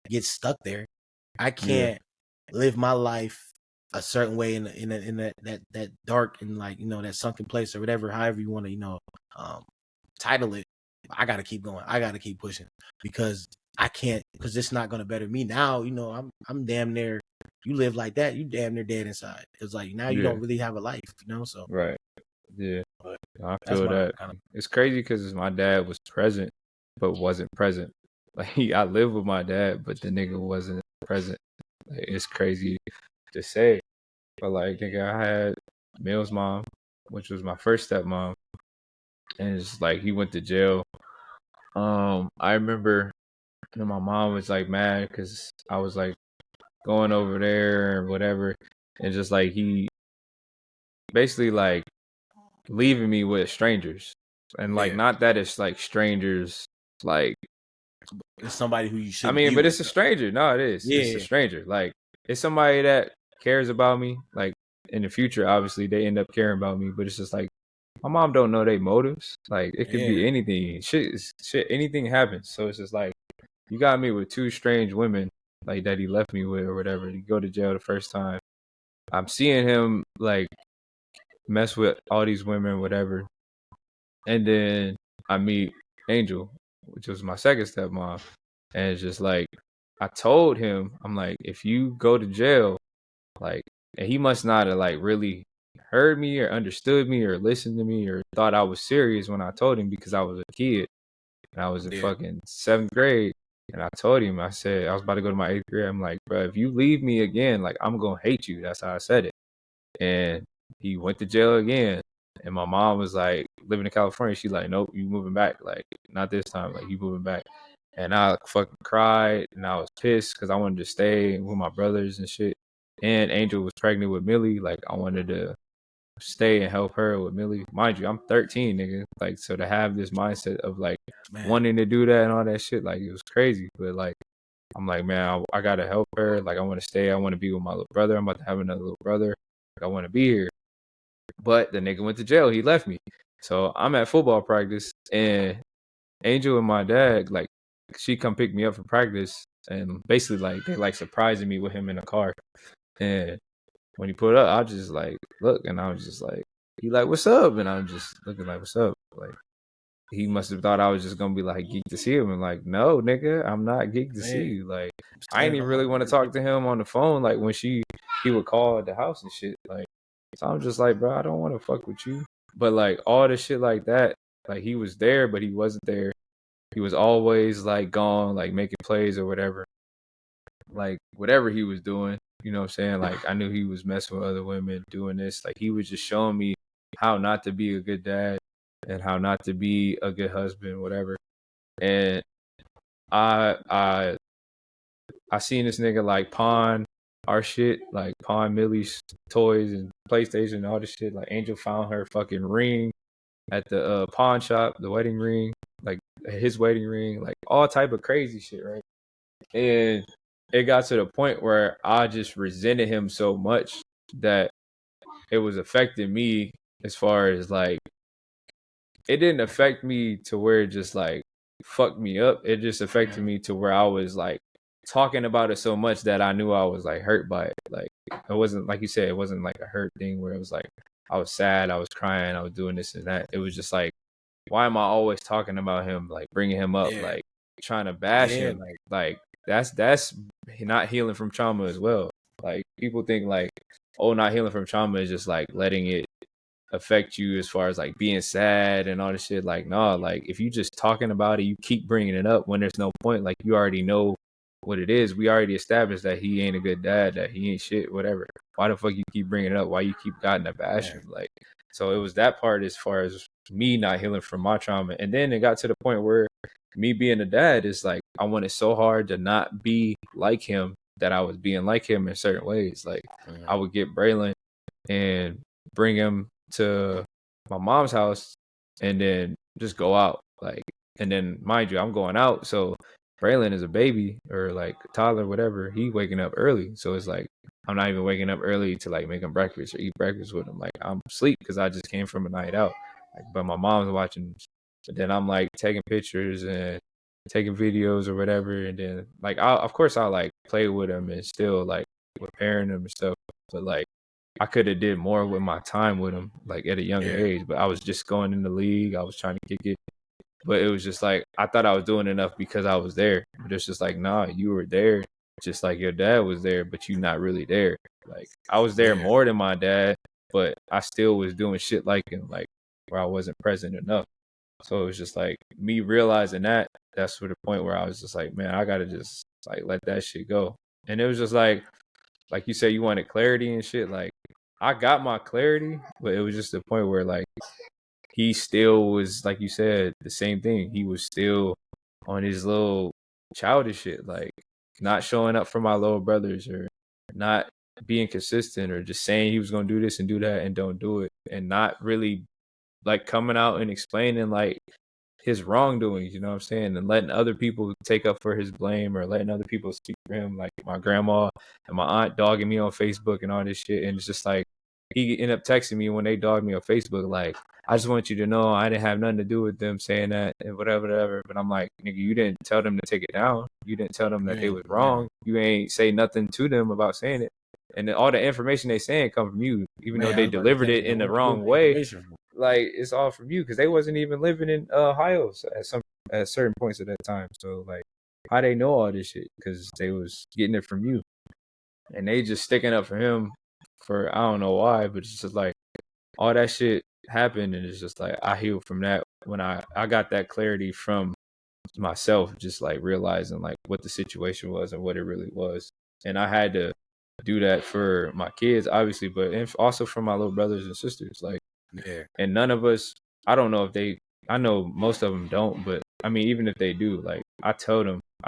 get stuck there. I Yeah. can't live my life a certain way in that dark and like, you know, that sunken place or whatever, however you want to, you know, um, title it. I got to keep going. I got to keep pushing because I can't, because it's not going to better me now. You know, I'm damn near, you live like that, you damn near dead inside. Cause like now you Yeah. don't really have a life, you know? So, Right. Yeah. but I that's feel my that. kind of, It's crazy because my dad was present, but wasn't present. Like I live with my dad, but the nigga wasn't present. Like, it's crazy to say, but like nigga, I had Mill's mom, which was my first stepmom, and it's like he went to jail. I remember, you know, my mom was like mad because I was like going over there or whatever, and just like he basically like leaving me with strangers, and like yeah, not that it's like strangers, like it's somebody who you I shouldn't mean, be but with. it's a stranger. No, it is. It's a Yeah, stranger. Like it's somebody that cares about me. Like in the future, obviously they end up caring about me, but it's just like my mom don't know their motives. Like it could yeah, be anything. Shit, anything happens. So it's just like you got me with two strange women, like that he left me with or whatever. You go to jail the first time. I'm seeing him like mess with all these women, whatever. And then I meet Angel, which was my second stepmom. And it's just like I told him, I'm like, if you go to jail, like, and he must not have like really heard me or understood me or listened to me or thought I was serious when I told him because I was a kid and I was in yeah, fucking seventh grade. And I told him, I said, I was about to go to my eighth grade. I'm like, bro, if you leave me again, like, I'm going to hate you. That's how I said it. And he went to jail again. And my mom was like, living in California. She's like, nope, you moving back. Like, not this time. Like, you moving back. And I fucking cried and I was pissed because I wanted to stay with my brothers and shit. And Angel was pregnant with Millie. Like, I wanted to stay and help her with Millie. Mind you, I'm 13, nigga. Like, so to have this mindset of like man, wanting to do that and all that shit, like, it was crazy. But like, I'm like, man, I gotta help her. Like, I want to stay. I want to be with my little brother. I'm about to have another little brother. Like, I want to be here. But the nigga went to jail. He left me. So I'm at football practice, and Angel and my dad, like, she come pick me up from practice, and basically, like, they like surprising me with him in the car. And when he put up, I was just like, look, and I was just like, he like, what's up? And I'm just looking like, what's up? Like, he must have thought I was just gonna be like geeked to see him, and like, no, nigga, I'm not geeked to see man, you. Like, I ain't standing even on my really want to word, talk nigga. to him on the phone. Like when he would call at the house and shit. Like, so I'm just like, bro, I don't want to fuck with you. But like all the shit like that, like he was there, but he wasn't there. He was always like gone, like making plays or whatever. Like whatever he was doing, you know what I'm saying? Like I knew he was messing with other women, doing this. Like he was just showing me how not to be a good dad and how not to be a good husband, whatever. And I I I seen this nigga like pawn our shit, like pawn Millie's toys and PlayStation and all this shit. Like Angel found her fucking ring at the pawn shop, the wedding ring, like his wedding ring, like all type of crazy shit, right? And it got to the point where I just resented him so much that it was affecting me as far as like, it didn't affect me to where it just like fucked me up. It just affected me to where I was like talking about it so much that I knew I was like hurt by it. Like, it wasn't, like you said, it wasn't like a hurt thing where it was like I was sad, I was crying, I was doing this and that. It was just like, why am I always talking about him, like bringing him up, Yeah, like trying to bash yeah, him? Like that's not healing from trauma as well. Like, people think like, oh, not healing from trauma is just like letting it affect you as far as like being sad and all this shit. Like, no, like if you just talking about it, you keep bringing it up when there's no point. Like, you already know what it is. We already established that he ain't a good dad, that he ain't shit, whatever. Why the fuck you keep bringing it up? Why you keep gotten to bash him? Like, so it was that part as far as me not healing from my trauma. And then it got to the point where me being a dad is like, I wanted so hard to not be like him that I was being like him in certain ways. Like, I would get Braylon and bring him to my mom's house and then just go out. Like, and then mind you, I'm going out. So Braylon is a baby or like a toddler, whatever. He waking up early. So it's like, I'm not even waking up early to like make him breakfast or eat breakfast with him. Like, I'm asleep because I just came from a night out. Like, but my mom's watching. But then I'm like taking pictures and taking videos or whatever. And then like, of course I'll like play with him and still like with parent him and stuff. But like, I could have did more with my time with him, like at a younger age. But I was just going in the league. I was trying to kick it. But it was just like, I thought I was doing enough because I was there. But it's just like, nah, you were there just like your dad was there, but you not really there. Like, I was there more than my dad, but I still was doing shit like him, like where I wasn't present enough. So it was just like me realizing that. That's for the point where I was just like, man, I gotta just like let that shit go. And it was just like you said, you wanted clarity and shit. Like, I got my clarity, but it was just the point where like he still was, like you said, the same thing. He was still on his little childish shit, like not showing up for my little brothers or not being consistent or just saying he was gonna do this and do that and don't do it, and not really like coming out and explaining like his wrongdoings, you know what I'm saying? And letting other people take up for his blame or letting other people speak for him, like my grandma and my aunt dogging me on Facebook and all this shit. And it's just like, he ended up texting me when they dogged me on Facebook, like, I just want you to know I didn't have nothing to do with them saying that and whatever. But I'm like, nigga, you didn't tell them to take it down. You didn't tell them that they was wrong. You ain't say nothing to them about saying it. And then all the information they saying come from you, even though they delivered it in the wrong way. Like, it's all from you because they wasn't even living in Ohio at certain points at that time. So like, how they know all this shit? Because they was getting it from you, and they just sticking up for him for I don't know why, but it's just like all that shit happened, and it's just like I healed from that when I got that clarity from myself, just like realizing like what the situation was and what it really was, and I had to do that for my kids, obviously, but also for my little brothers and sisters, like. And none of us, I don't know if they, I know most of them don't, but I mean, even if they do, like, I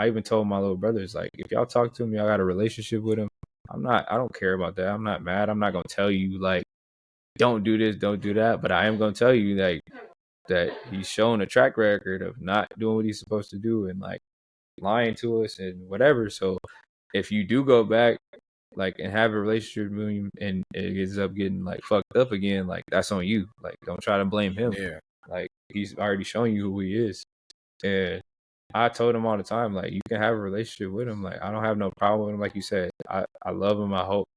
even told my little brothers, like, if y'all talk to me, I got a relationship with him. I don't care about that. I'm not mad. I'm not going to tell you, like, don't do this, don't do that. But I am going to tell you, like, that he's shown a track record of not doing what he's supposed to do and, like, lying to us and whatever. So if you do go back, like, and have a relationship with him and it ends up getting like fucked up again, like, that's on you. Like, don't try to blame him. Like, he's already shown you who he is. And I told him all the time, like, you can have a relationship with him. Like, I don't have no problem with him. Like you said, I love him. I hope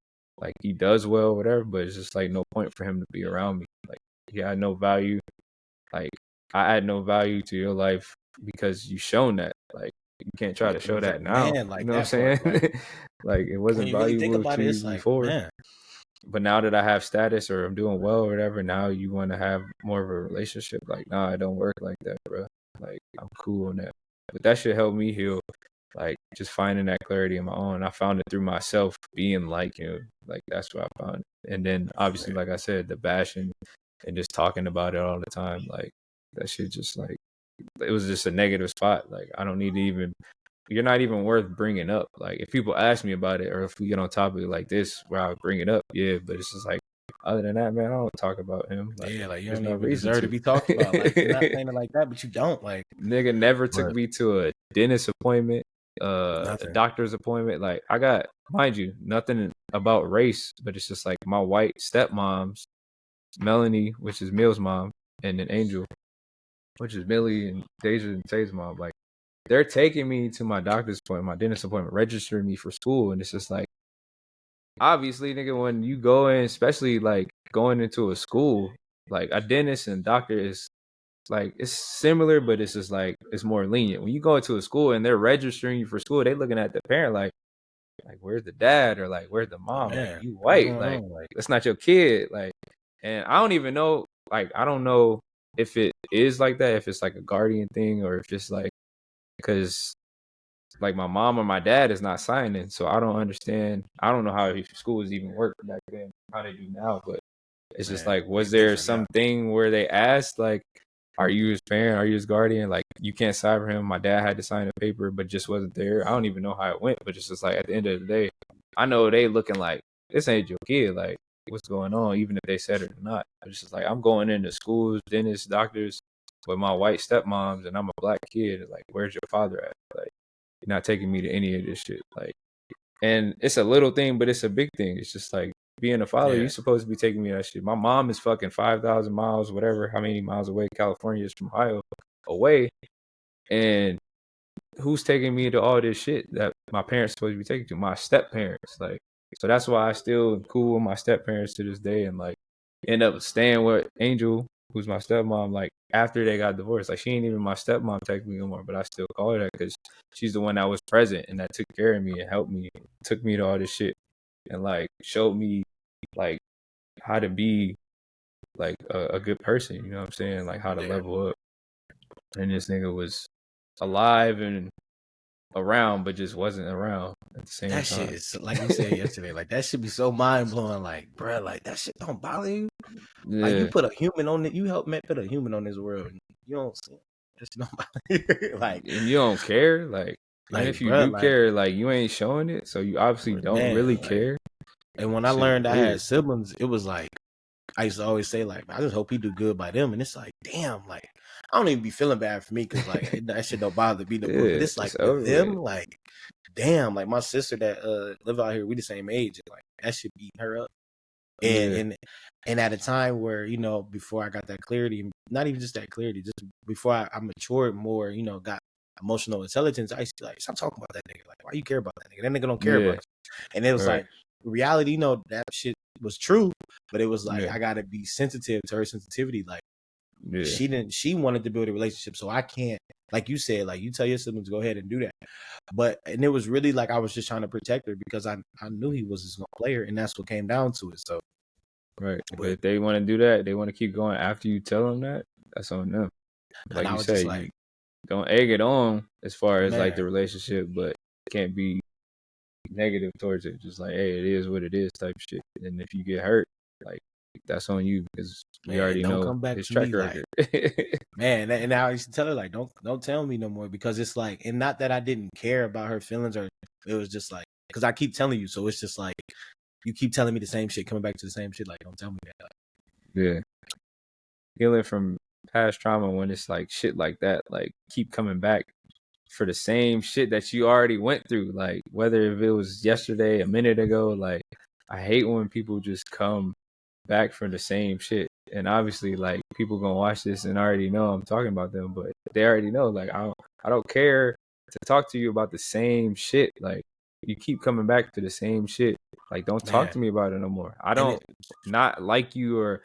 like he does well, whatever, but it's just like no point for him to be around me. Like, he had no value. Like, I add no value to your life because you shown that. Like, you can't try to show that now. Like, you know what I'm saying? Like, it wasn't valuable to you before. Man. But now that I have status or I'm doing well or whatever, now you want to have more of a relationship. Like, nah, it don't work like that, bro. Like, I'm cool on that. But that should help me heal. Like, just finding that clarity in my own. I found it through myself being like him. Like, that's what I found. And then obviously, like I said, the bashing and just talking about it all the time. Like, that shit just like, it was just a negative spot. Like, I don't need to even, you're not even worth bringing up. Like, if people ask me about it or if we get on topic like this where I would bring it up, yeah, but it's just like, other than that, man, I don't talk about him. Like, like, you there's don't no even reason deserve to be talked about. Like, you're not saying it like that, but you don't. Like, nigga never took me to a dentist appointment. a Nothing. doctor's appointment. Like I got, mind you, nothing about race, but it's just like my white stepmoms, Melanie, which is Mill's mom, and then Angel, which is Millie and Deja and Tay's mom. Like they're taking me to my doctor's appointment, my dentist appointment, registering me for school, and it's just like obviously, nigga, when you go in, especially like going into a school, like a dentist and doctor is like it's similar, but it's just like it's more lenient. When you go into a school and they're registering you for school, they looking at the parent like where's the dad or like where's the mom? Like Man, you what's white, going on? like that's not your kid. Like, and I don't even know. Like I don't know if it is like that, if it's like a guardian thing or if it's like because like my mom or my dad is not signing, so I don't understand. I don't know how schools even work back then, how they do now, but it's just Man, like, was it's there different now. something where they asked like, are you his parent? Are you his guardian? Like you can't sign for him. My dad had to sign a paper, but just wasn't there. I don't even know how it went, but it's just like at the end of the day, I know they looking like this ain't your kid. Like what's going on? Even if they said it or not, it's just like I'm going into schools, dentists, doctors with my white stepmoms, and I'm a black kid. Like where's your father at? Like you're not taking me to any of this shit. Like, and it's a little thing, but it's a big thing. It's just like being a father, Yeah, you're supposed to be taking me to that shit. My mom is fucking 5,000 miles, whatever, how many miles away California is from Ohio away. And who's taking me to all this shit that my parents supposed to be taking to? My step parents. Like, so that's why I still cool with my step parents to this day and like end up staying with Angel, who's my stepmom, like after they got divorced. Like she ain't even my stepmom technically no more, but I still call her that because she's the one that was present and that took care of me and helped me, took me to all this shit and like showed me like how to be like a good person, you know what I'm saying? Like how to yeah. level up. And this nigga was alive and around, but just wasn't around at the same That shit time. is like we said yesterday. Like that should be so mind blowing. Like, bro, like that shit don't bother you. Like you Yeah. put a human on it. You help man put a human on this world. And you don't see that shit don't bother you. And you don't care, like even if you bro, do like care, like you ain't showing it, so you obviously don't really man, like. care. And when I It's just learned I weird. had siblings, it was like I used to always say like, I just hope he do good by them. And it's like, damn, like I don't even be feeling bad for me because like that shit don't bother me no more. But Yeah, it's like it's with over them, with. like, damn, like my sister that live out here, we the same age, like that shit beat her up. And Yeah, and at a time where, before I got that clarity, not even just that clarity, just before I matured more, got emotional intelligence, I used to be like, stop talking about that nigga. Like, why you care about that nigga? That nigga don't care about yeah, you. And it was right, like reality, that shit was true, but it was like yeah, I gotta be sensitive to her sensitivity. Like yeah, she wanted to build a relationship, so I can't, like you said, like you tell your siblings go ahead and do that. And it was really like I was just trying to protect her because I knew he was just gonna play her, and that's what came down to it. So right. But but if they want to do that, they want to keep going after you tell them that. That's on them. and Like I you was just say, like, you don't egg it on as far as like man, the relationship, but can't be negative towards it. Just like, hey, it is what it is, type shit. And if you get hurt, like that's on you because we man, already don't know come back his to track me. Like, record. man, and I used to tell her like, don't tell me no more because it's like, and not that I didn't care about her feelings, or it was just like because I keep telling you, so it's just like you keep telling me the same shit, coming back to the same shit. Like, don't tell me that. Like, Yeah, healing from past trauma when it's like shit like that, like keep coming back for the same shit that you already went through. Like whether if it was yesterday, a minute ago, like I hate when people just come back for the same shit. And obviously, like people gonna watch this and already know I'm talking about them, but they already know. Like I don't care to talk to you about the same shit. Like you keep coming back to the same shit. Like don't talk man, to me about it no more. I and don't not like you or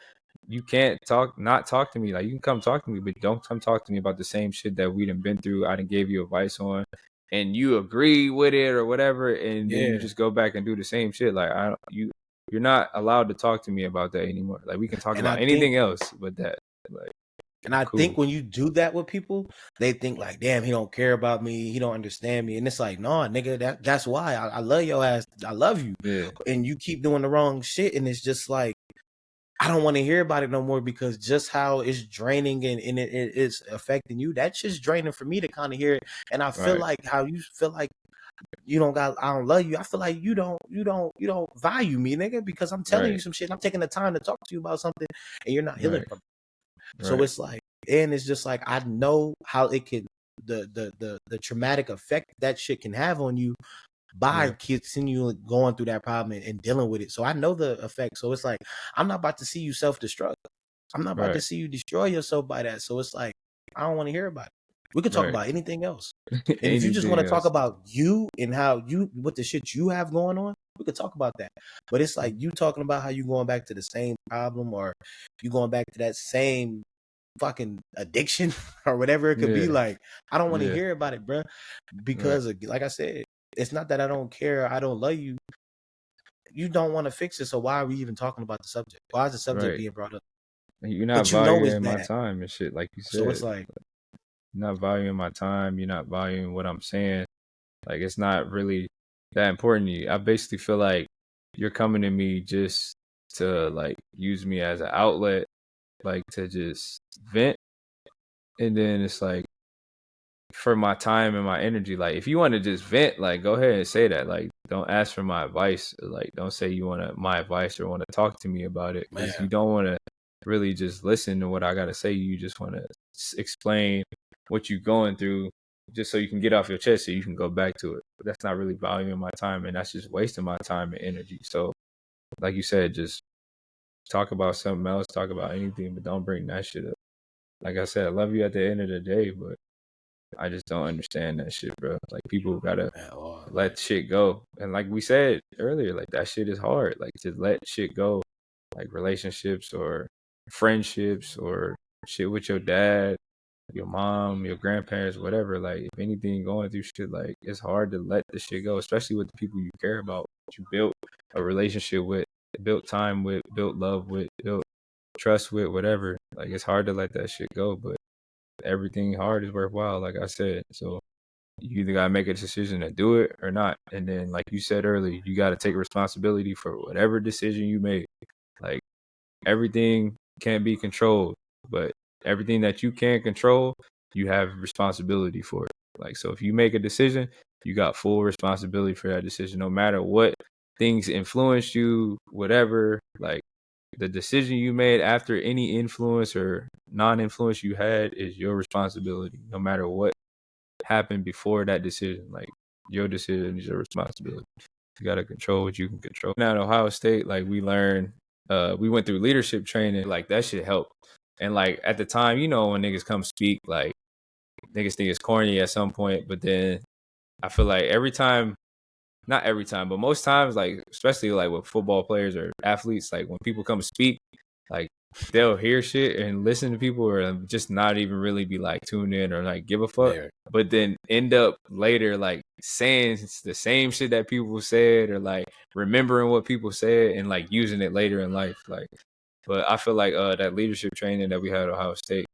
you can't not talk to me. Like you can come talk to me, but don't come talk to me about the same shit that we done been through. I done gave you advice on, and you agree with it or whatever, and then you yeah, just go back and do the same shit. Like I don't you. You're not allowed to talk to me about that anymore. Like we can talk and I about think. anything else but that. Like And I'm I cool. think when you do that with people, they think like, damn, he don't care about me. He don't understand me. And it's like, no, nigga, that's why I love your ass. I love you. Yeah. And you keep doing the wrong shit. And it's just like, I don't want to hear about it no more because just how it's draining and it is affecting you. That's just draining for me to kind of hear it. And I feel Right. like how you feel like I don't love you. I feel like you don't value me, nigga, because I'm telling you Right. some shit. I'm taking the time to talk to you about something and you're not healing Right. from it. So Right. it's like, and it's just like I know how it can. the traumatic effect that shit can have on you by continuing going through that problem and dealing with it. So I know the effect. So it's like, I'm not about to see you self-destruct. I'm not about to see you destroy yourself by that. So it's like, I don't want to hear about it. We could talk about anything else. And if you just want to talk about you and how you, what the shit you have going on, we could talk about that. But it's like you talking about how you going back to the same problem, or you going back to that same fucking addiction or whatever it could be. Like, I don't want to hear about it, bro. Because like I said, it's not that I don't care, I don't love you. You don't want to fix it, so why are we even talking about the subject? Why is the subject being brought up? You're not valuing my time and shit, like you said. So it's like, you're not valuing my time. You're not valuing what I'm saying. Like, it's not really that important to you. I basically feel like you're coming to me just to like use me as an outlet, like to just vent. And then it's like, for my time and my energy, like if you want to just vent, like go ahead and say that. Like, don't ask for my advice. Like, don't say you want my advice or want to talk to me about it, because you don't want to really just listen to what I got to say. You just want to explain what you're going through just so you can get off your chest so you can go back to it. But that's not really valuing my time, and that's just wasting my time and energy. So like you said, just talk about something else, talk about anything, but don't bring that shit up. Like I said, I love you at the end of the day, but I just don't understand that shit, bro. Like, people gotta let shit go. And like we said earlier, like that shit is hard. Like, to let shit go, like relationships or friendships or shit with your dad, your mom, your grandparents, whatever. Like, if anything going through shit, like it's hard to let the shit go, especially with the people you care about, that you built a relationship with, built time with, built love with, built trust with, whatever. Like, it's hard to let that shit go, but everything hard is worthwhile, like I said. So you either gotta make a decision to do it or not. And then, like you said earlier, you gotta take responsibility for whatever decision you make. Like, everything can't be controlled, but everything that you can control, you have responsibility for it. Like, so if you make a decision, you got full responsibility for that decision, no matter what things influence you, whatever. Like, the decision you made after any influence or non-influence you had is your responsibility, no matter what happened before that decision. Like, your decision is your responsibility. You got to control what you can control. Now at Ohio State, like, we learned, we went through leadership training. Like, that shit helped. And like, at the time, you know, when niggas come speak, like, niggas think it's corny at some point, but then I feel like every time, not every time, but most times, like, especially like with football players or athletes, like when people come speak, like, they'll hear shit and listen to people, or just not even really be like tuned in or like give a fuck, but then end up later like saying the same shit that people said, or like remembering what people said and like using it later in life. Like, but I feel like that leadership training that we had at Ohio State,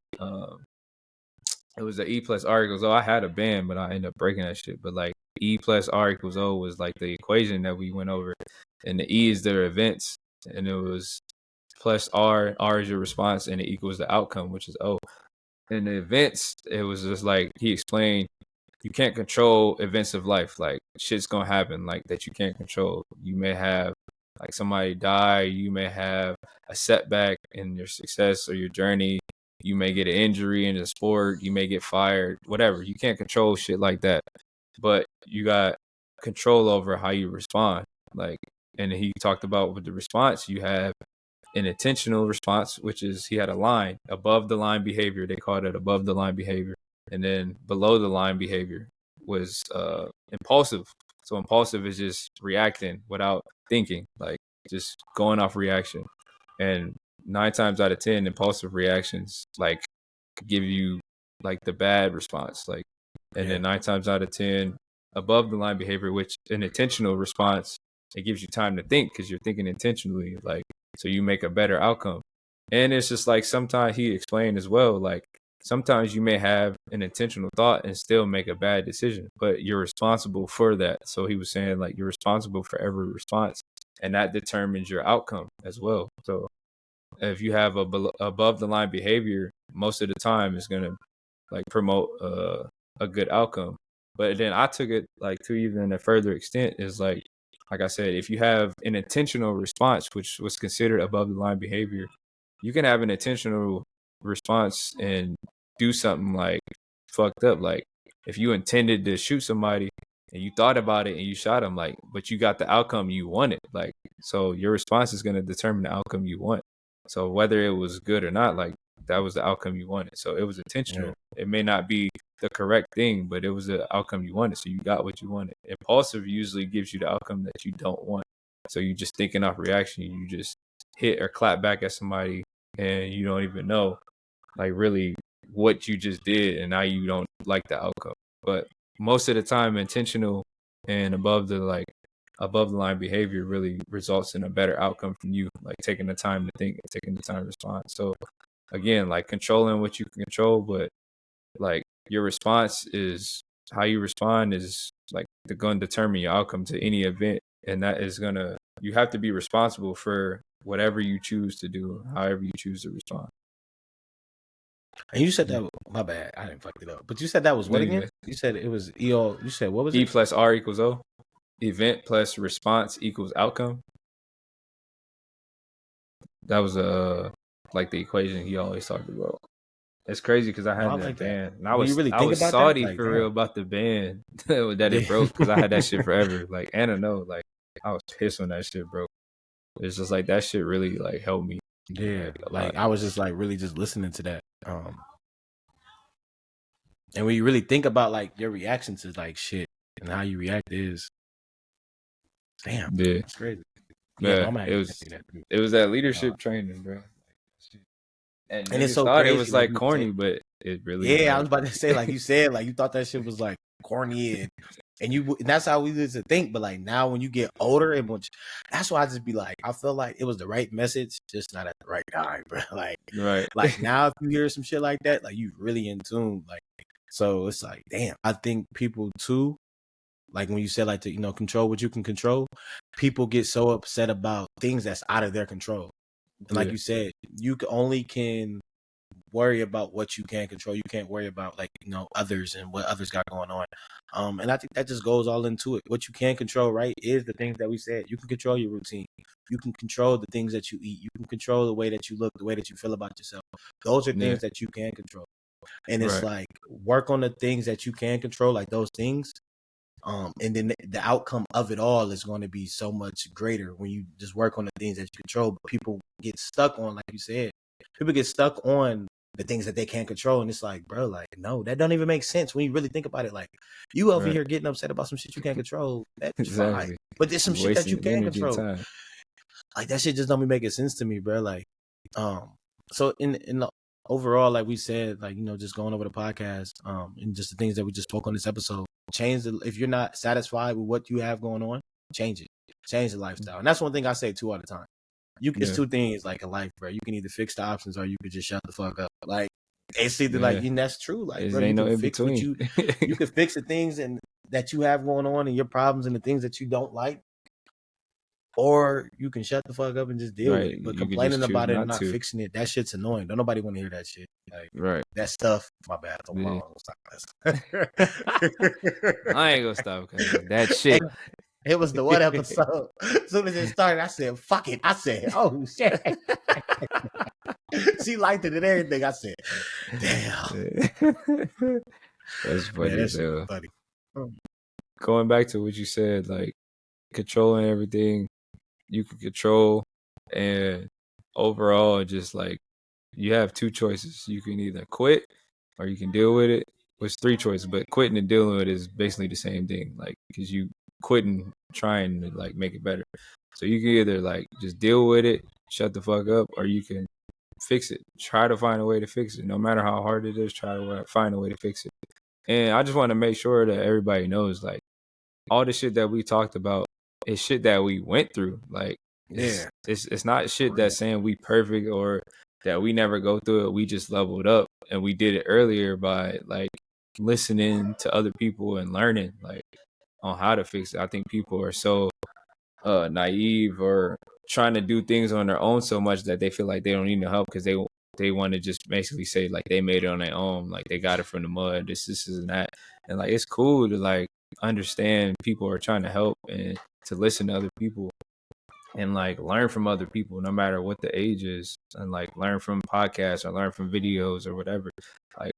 it was the E plus R equals O. I had a band, but I ended up breaking that shit. But like, E plus R equals O was like the equation that we went over, and the E is their events, and it was plus R is your response, and it equals the outcome, which is O. And the events, it was just like he explained, you can't control events of life. Like, shit's gonna happen, like, that you can't control. You may have like somebody die, you may have a setback in your success or your journey, you may get an injury in the sport, you may get fired, whatever. You can't control shit like that, but you got control over how you respond. Like, and he talked about with the response, you have an intentional response, which is, he had a line, above the line behavior. They called it above the line behavior. And then below the line behavior was impulsive. So impulsive is just reacting without thinking, like just going off reaction. And 9 times out of 10, impulsive reactions like give you like the bad response. Like, and then 9 times out of 10, above the line behavior, which an intentional response, it gives you time to think because you're thinking intentionally. Like, so you make a better outcome. And it's just like, sometimes he explained as well, like sometimes you may have an intentional thought and still make a bad decision, but you're responsible for that. So he was saying, like, you're responsible for every response, and that determines your outcome as well. So if you have above the line behavior, most of the time it's going to like promote a good outcome. But then I took it like to even a further extent, is like I said, if you have an intentional response, which was considered above the line behavior, you can have an intentional response and do something like fucked up, like if you intended to shoot somebody and you thought about it and you shot him, like, but you got the outcome you wanted, like, so your response is going to determine the outcome you want. So whether it was good or not, like, that was the outcome you wanted. So it was intentional. It may not be the correct thing, but it was the outcome you wanted. So you got what you wanted. Impulsive usually gives you the outcome that you don't want. So you just thinking off reaction, you just hit or clap back at somebody and you don't even know, like, really what you just did, and now you don't like the outcome. But most of the time, intentional and above the line behavior really results in a better outcome from you, like taking the time to think and taking the time to respond. So again, like, controlling what you can control, but like, your response is how you respond is like going to determine your outcome to any event, and that is gonna, you have to be responsible for whatever you choose to do, however you choose to respond. And you said that, my bad, I didn't fuck it up. But you said that was what again? You said it was EO. You said what was it? E plus R equals O. Event plus response equals outcome. That was like the equation he always talked about. It's crazy because I had that like band. And I was salty for real about the band that it broke, because I had that shit forever. Like, Anna know, like, I was pissed when that shit broke. It's just like that shit really like helped me. Yeah, like I was just like really just listening to that. And when you really think about like your reaction to like shit and how you react is, damn, yeah, it's crazy. Yeah, it was that leadership training, bro. And it's so thought crazy, it was like corny, but it really. Yeah, like, I was about to say, like you said, like you thought that shit was like corny, and that's how we used to think. But like now, when you get older, and that's why I just be like, I feel like it was the right message, just not at the right time, bro. Like, right. Like now, if you hear some shit like that, like you really in tune, like. So it's like, damn. I think people too, like when you said like to control what you can control, people get so upset about things that's out of their control. And like you said, you only can worry about what you can control. You can't worry about like others and what others got going on. And I think that just goes all into it. What you can control, right, is the things that we said. You can control your routine. You can control the things that you eat. You can control the way that you look, the way that you feel about yourself. Those are things that you can control. And it's like, work on the things that you can control, like those things. And then the outcome of it all is going to be so much greater when you just work on the things that you control. But people get stuck on, like you said, people get stuck on the things that they can't control. And it's like, bro, like, no, that don't even make sense when you really think about it. Like, you over here getting upset about some shit you can't control. That's fine. But there's some shit that you can control. Like, that shit just don't be making sense to me, bro. Like, so in the overall, like we said, like, just going over the podcast, and just the things that we just spoke on this episode, if you're not satisfied with what you have going on, change it. Change the lifestyle. And that's one thing I say too all the time. It's two things like in life, bro. You can either fix the options or you could just shut the fuck up. Like, it's either like, and that's true. Like, bro, you can fix what you can fix the things and that you have going on and your problems and the things that you don't like. Or you can shut the fuck up and just deal with it. But complaining about it and not fixing it, that shit's annoying. Don't nobody want to hear that shit. Like, that stuff, my bad. I ain't gonna stop because that shit. It was the one episode. As soon as it started, I said, fuck it. I said, oh shit. She liked it and everything. I said, damn. That's funny as hell. Going back to what you said, like, controlling everything you can control, and overall, just like, you have two choices. You can either quit or you can deal with it. It's three choices, but quitting and dealing with it is basically the same thing. Like, because you quitting trying to like make it better. So you can either like just deal with it, shut the fuck up, or you can fix it. Try to find a way to fix it. No matter how hard it is, try to find a way to fix it. And I just want to make sure that everybody knows, like, all the shit that we talked about is shit that we went through. Like, it's not shit that's saying we perfect or that we never go through it. We just leveled up and we did it earlier by like listening to other people and learning like on how to fix it. I think people are so naive or trying to do things on their own so much that they feel like they don't need no help because they want to just basically say like they made it on their own, like they got it from the mud, this and that. And like, it's cool to like understand people are trying to help and to listen to other people and like learn from other people no matter what the age is, and like learn from podcasts or learn from videos or whatever. Like,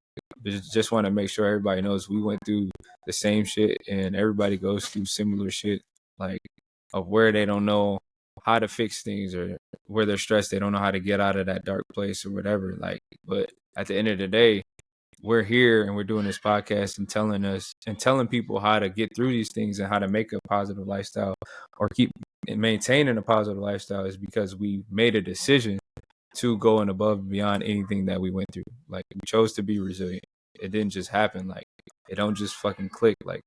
just want to make sure everybody knows we went through the same shit, and everybody goes through similar shit, like of where they don't know how to fix things, or where they're stressed, they don't know how to get out of that dark place or whatever. Like, but at the end of the day, we're here and we're doing this podcast and telling people how to get through these things and how to make a positive lifestyle or keep maintaining a positive lifestyle, is because we made a decision to go and above and beyond anything that we went through. Like, we chose to be resilient. It didn't just happen. Like, it don't just fucking click. Like,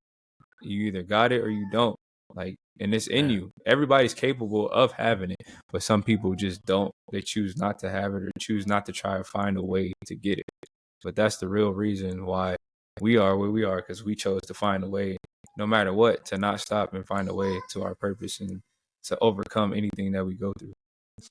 you either got it or you don't. Like, and it's in you. Everybody's capable of having it, but some people just don't. They choose not to have it, or choose not to try to find a way to get it. But that's the real reason why we are where we are, because we chose to find a way, no matter what, to not stop and find a way to our purpose and to overcome anything that we go through.